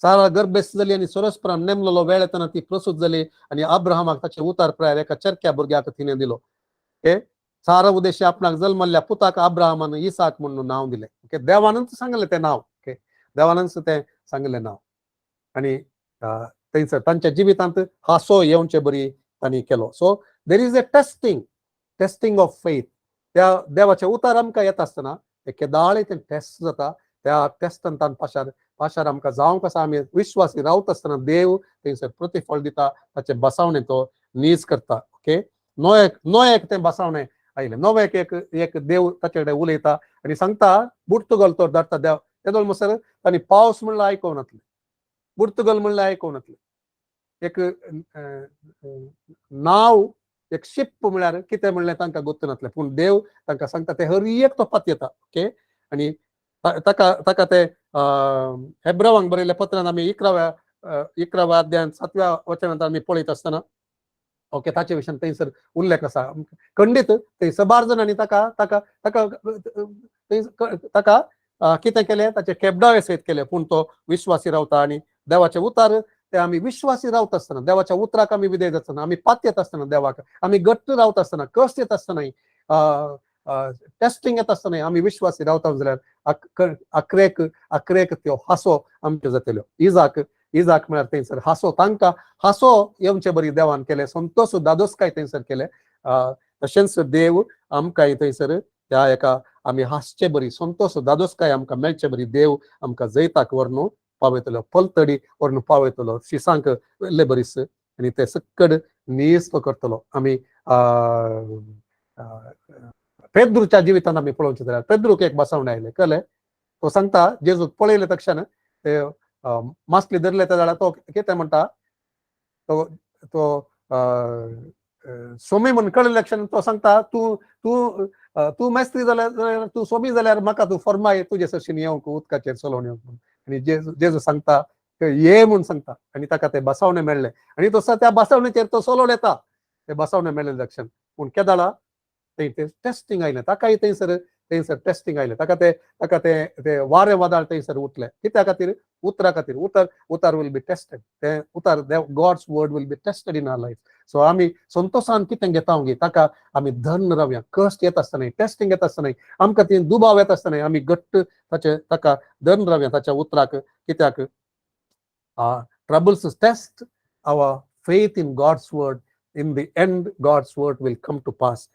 सारा गर्भेस्त जाली आणि सरस्परान नेमलेलो वेळ येताना ती प्रसूत जाली आणि अब्राहमाक ताचे उतार प्रायर एका चरक्या भुरग्याक तिणें दिलो ओके सारा उद्देशी आपणाक जल्मल्ल्या पुताक अब्राहमान इसाक म्हणून नाव दिलें ओके देवानंच सांगलें तें नाव ओके देवानंच तें सांगलें नाव आणि थंयसर तांच्या जिवितांत हांसो येवचे बरी तांणी केलो so there is a testing of faith त्या देवाचे उतार आमकां येता आसतना केदाळे तें टेस्ट जाता त्या टेस्टांत पाशार आमकां जावंक आसा आमी विश्वासी रावता आसतना देव थंयसर प्रतिफळ दिता ताचे बसावणे तो नीज करता ओके नोयेक तें बसावणें आयलें नोवेक एक देव ताचे कडेन उलयता आनी सांगता बुर्तुगल तो धाडटा देव तेदोळ म्हणसर तांणी पावस म्हणल्यार आयकोंक नातलें बुर्तुगल म्हणल्यार आयकोंक नातलें एक नाव एक शिप म्हळ्यार कितें म्हणलें तांकां गोत्त नातलें पूण देव तांकां सांगता ते हर एक तो पात येता ओके आनी ताका ते हेब्रावांक बरयल्ल्या पत्रांत आमी 11व्या अध्यायांत 7व्या वचनांत आमी पळयत आसतना ओके ताचे विशयान थंयसर उल्लेख आसा खंडीत थंय 12 जाणांनी ताका कितें केलें ताचे केबडावे सयत केलें पूण तो विश्वासी रावता आनी देवाचे उतार ते आमी विश्वासी रावता आसतना देवाच्या उतराक आमी विधेय जातना आमी पात येता आसतना देवाक आमी घट्ट रावता आसतना कश्ट येता आसतना टेस्टिंग येता आसतना आमी विश्वासी रावता जाल्यार अक्रेक त्यो हांसो आमच्यो जातल्यो इजाक म्हळ्यार थंयसर हांसो तांकां हांसो येवचे बरी देवान केलें संतोष दादोसकाय थंयसर केलें तशेंच देव आमकांय थंयसर त्या एका आमी हांसचे बरी संतोष दादोसकाय आमकां मेळचे बरी देव आमकां जैताक व्हरून पावयतलो पलतडी व्हरून पावयतलो शिसांक वेल्ले बरीस आनी ते सक्कड नियेस्त करतलो आमी पेद्रूच्या जिवितांत आमी पळोवचें जाल्यार पेद्रूक एक बसावणें आयलें कळ्ळें तो सांगता जेजूक पळयले तक्षण ते मासली धरले त्या जाल्यार तो कितें म्हणटा तो सोमी म्हणून कळले लक्षण तो सांगता तूं मेस्त्री जाल्यार तूं सोमी जाल्यार म्हाका तूं फर्माय तुजे सरशीन येवंक उदकाचेर चलोवन येवंक आनी जेजू सांगता ये म्हूण सांगता आनी ताका ते बसावणें मेळ्ळें आनी तो त्या बसावणेचेर तो चलोवन येता ते बसावणें मेळ्ळें लक्षण पूण केदाळा ते टेस्टिंग आयलें ताकाय थंयसर टेस्टिंग आयलें ताका ते वारें वादळ थंयसर उठलें कित्या खातीर उतरा खातीर उतार वील बी टेस्टेड ते उतार God's word will be tested in our life so आमी संतोशान कितें घेता ताका आमी धन्न रावया कश्ट येता आसतना टेस्टिंग येता आसतना आमकां ती दुबाव येता आसतना आमी घट्ट ताका धन्न रावया ताच्या उतराक कित्याक troubles test our faith in God's word in the end God's word will come to pass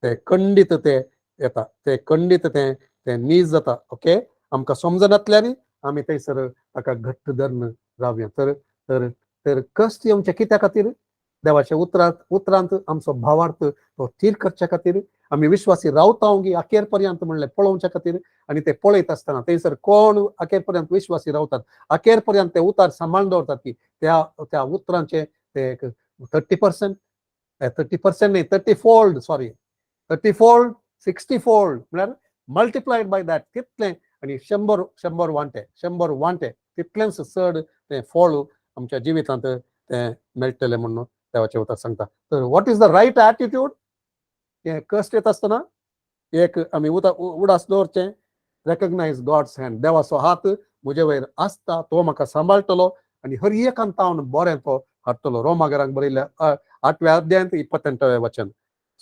ते खंडीत ते येता ते खंडीत ते नीज जाता ओके आमकां समजनातल्यानी आमी थंयसर ताका घट्ट धरून रावया तर कश्ट येवचे कित्या खातीर देवाच्या उतरांत आमचो भावार्थ तो थीर करच्या खातीर आम्ही विश्वासी रावतांगी अखेर पर्यंत म्हणले पळोवच्या खातीर आणि ते पळयत असताना थंयसर कोण अखेर पर्यंत विश्वासी रावतात अखेर पर्यंत ते उतार सांबाळून दवरतात की त्या उतरांचे ते 30% 30% नाही 30 फोल्ड सॉरी 30 फोल्ड 60 फोल्ड म्हळ्यार मल्टिप्लायड बाय दॅट तितले आणि 100 वांटे तितलेंच चड ते फळ आमच्या जिवितांत ते मेळटले म्हणून देवाचे उतर सांगता. तर what is the right attitude? हे कश्ट येत असतना एक आमी उडास दवरचे, रेकग्नायज गॉड्स हँड, देवाचो हात म्हजे वयर आसता, तो म्हाका सांबाळटलो आणि हर एकान तावन बरें तो हाडटलो. रोमागरांक बरयल्या 8व्या अध्यायांत 28वें वचन.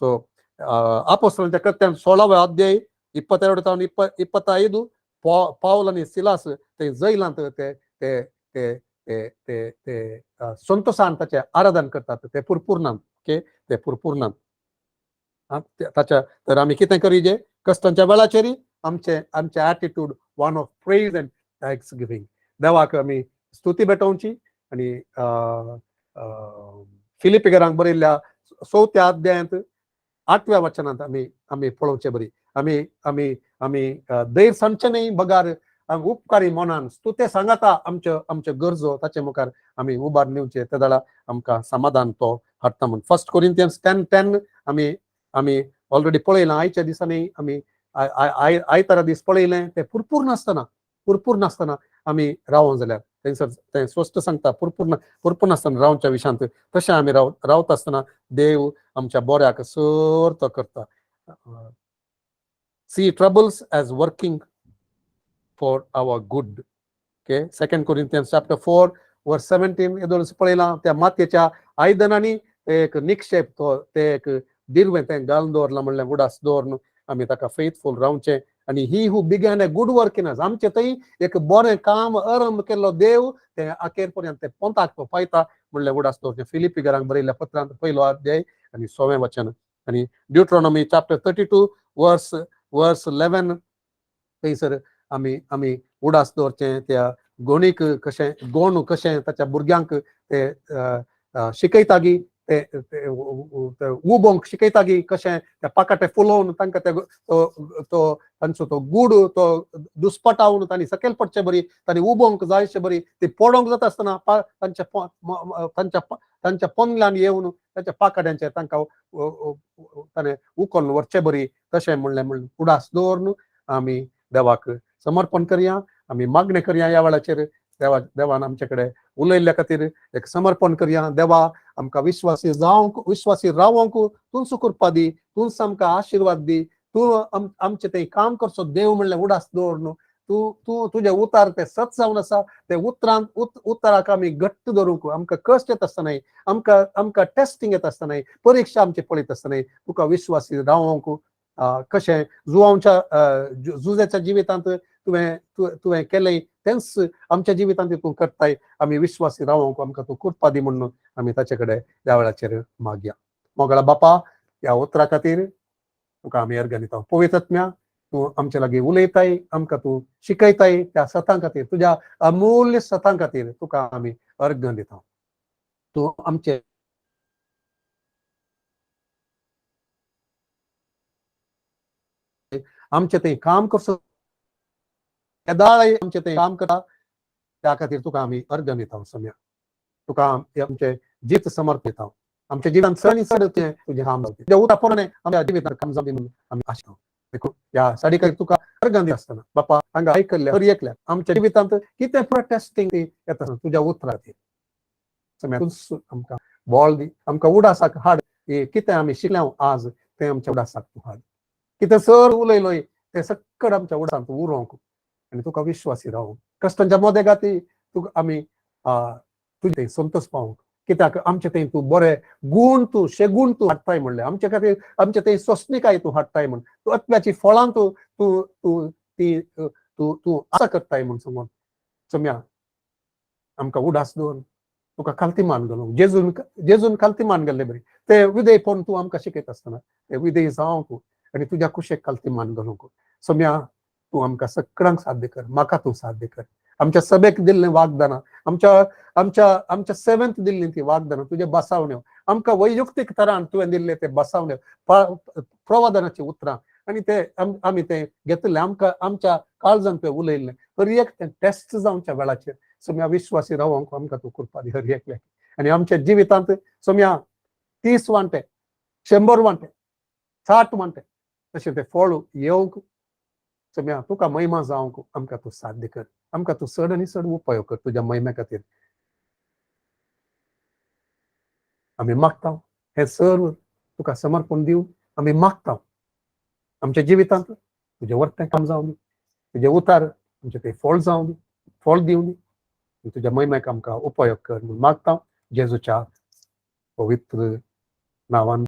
सो आपोस्तलांच्या कृत्यान 16वे अध्याय 22 तावन 25 पावल आनी सिलास ते जैलांत ते ते ते ते ते ते संतोषान ताचे आराधन करतात, ते पुरपुरनान ते पुरपुरनान. ताच्या तर आमी कितें करीजे कश्टांच्या वेळाचेर आमचे attitude one of praise end thanks giving, देवाक आमी स्तुती भेटोवची. आणि फिलिपियरांक बरयल्ल्या 4व्या अध्यायांत 8व्या वचनांत आमी पळोवचे बरी. आमी दैर सांडचे न्ही बगार उपकारी मनान स्तुते सांगाता आमच्यो गरजो ताचे मुखार आमी उबार नेवचे, त्या दाळा आमकां समाधान तो हाडटा म्हणून. 1 कोरिंथियन्स 10:10 आमी ऑलरेडी पळयलां. आयच्या दिसांनी आमी आयतारा दीस पळयलें. ते पुरपूर्ण आसतना आमी रावो जाल्यार थंयसर तें स्पश्ट सांगता पुरपूर्ण आसतना रावच्या विशांत तशें आमी रावता आसतना देव आमच्या बऱ्याक सर्त करता. See troubles as working for our good. Okay, 2 Corinthians chapter 4 verse 17 येदोळ पळयलां. त्या मातयेच्या आयदनांनी एक निक्षेप तो ते एक दिरवें तें घालून दवरलां म्हणलें उडास दवरून आमी ताका फेथफूल रावचें. आणि he who began a good work in us, आमचे थंय एक बरें काम आरंभ केल्लो देव ते अखेर पर्यंत ते पोंताक तो पायता म्हणलें उडास दवरचें. फिलिपियरांक बरयल्ल्या पत्रांत 1 अध्याय आणि 6वें वचन. आणि ड्युट्रॉनॉमी चॅप्टर 32 वर्स 11 थंयसर आमी उडास दवरचें. त्या गोणीक कशें ताच्या भुरग्यांक ते शिकयता गी ते उबोंक शिकयता गी कशें त्या पाकाटे फुलोवन तांकां तांचो तो गूड तो दुस्पटावन तांणी सकयल पडचे बरी, तांणी उबोंक जायचे बरी, ती पडोंक जाता आसतना तांच्या पोंदल्यान येवन तांच्या पाकाड्यांचेर तांकां ताणें उखोवन व्हरचे बरी. तशें म्हणलें उडास दवरून आमी देवाक समर्पण करया. आमी मागणें करया ह्या वेळाचेर देवान आमचे कडेन उलयल्ल्या खातीर एक समर्पण करया. देवा आमकां विश्वासी रावोंक तूंच कृपा दी, तूंच आमकां आशिर्वाद दी. तूं आमचें तें काम करचो देव म्हणलें उडास दवरून तूं तुजे उतार ते सत जावन आसा. ते उताराक आमी घट्ट धरूंक आमकां कश्ट येता आसतनाय, आमकां टेस्टिंग येता आसतनाय, परीक्षा आमची पळयत आसतनाय तुका विश्वासी रावोंक कशें जुजेच्या जिवितांत तुवें केलें तेंच आमच्या जिवितांत तूं करताय. आमी विश्वासी रावोंक आमकां तूं कृपा दी म्हणून आमी ताचे कडेन ह्या वेळाचेर मागया. मोगळा बापा, ह्या उतरा खातीर तुका आमी अर्घ दिता. पवित्र आत्म्या, तूं आमचे लागीं उलयताय, आमकां तूं शिकयताय, त्या सतां खातीर तुज्या अमूल्य सतां खातीर तुका आमी अर्घ दिता. तूं आमचें तें काम करचो येदाळ आमचें तें काम करता त्या खातीर तुका आमी अर्घ दिता. सम्या तुका आमचे जीत समर्पित दिता. आमच्या जिवितांत चड चड तुजें काम जावचें, तुज्या उतरा प्रमाणे आमच्या जिवितांत काम जावचें म्हणून आमी आशा देखून ह्या साडी खातीर तुका अर्घ दिता आसतना बापा हांगा आयकल्ल्या हर एकल्याक आमच्या जिवितांत कितें पुरो टेस्टिंग येता तुज्या उतरा खातीर सम्या तूं आमकां बोल दी. आमकां उडासाक हाड. कितें आमी शिकल्या आज तें आमच्या उडासाक तूं हाड. कितें सर उलयलोय तें सक्कड आमच्या उडासांत उरोंक आनी तुका विश्वासी रावंक कश्टांच्या मोदेगाती तुका आमी तुजें संतोष पावंक. कित्याक आमचे थंय तूं बरें शेगूण तूं हाडटाय म्हणलें. आमचे खातीर आमचे थंय सोंसणीकाय तूं हाडटाय म्हण, तूं आत्म्याची फळां तूं आसा करताय म्हूण समोर. सम्या आमकां उडास दवर, तुका खालती मान घालूंक जेजून खालती मान घाल्ले बरी. ते विधेयपण तूं आमकां शिकयता आसतना ते विधेय जावंक आनी तुज्या कुशेक खालती मान घालूंक. सम्या तूं आमकां सगळ्यांक साध्य कर, म्हाका तूं साध्य कर. आमच्या सभेक दिल्लें वागदानां, आमच्या सेवेंत दिल्लीं ती वागदानां, तुजे बसावण्यो आमकां वैयक्तीक तरान तुवें दिल्ले ते बसावले प्रवादनाची उतरां आनी ते आमी ते घेतले आमच्या काळजान तुवें उलयल्लें हर एक टेस्ट जावच्या वेळाचेर सोम्या विश्वासी रावंक आमकां तूं कृपा दी हर एकल्याक आनी आमच्या जिवितांत सोम्या 30 वांटे 100 वांटे 60 वांटे तशें ते फळ येवंक सोम्या तुका महिमा जावंक आमकां तूं साध्य कर आमकां तूं चड आनी चड उपयोग कर तुज्या महिमे खातीर आमी मागता हे सर्व तुका समर्पण दिवन आमी मागता आमच्या जिवितांत तुजें वर्तें काम जावं दी तुजें उतार आमचें तें फळ जावं दी फळ दिवं दी तुज्या महिमेक आमकां उपयोग कर म्हूण मागता जेजूच्या पवित्र नांवान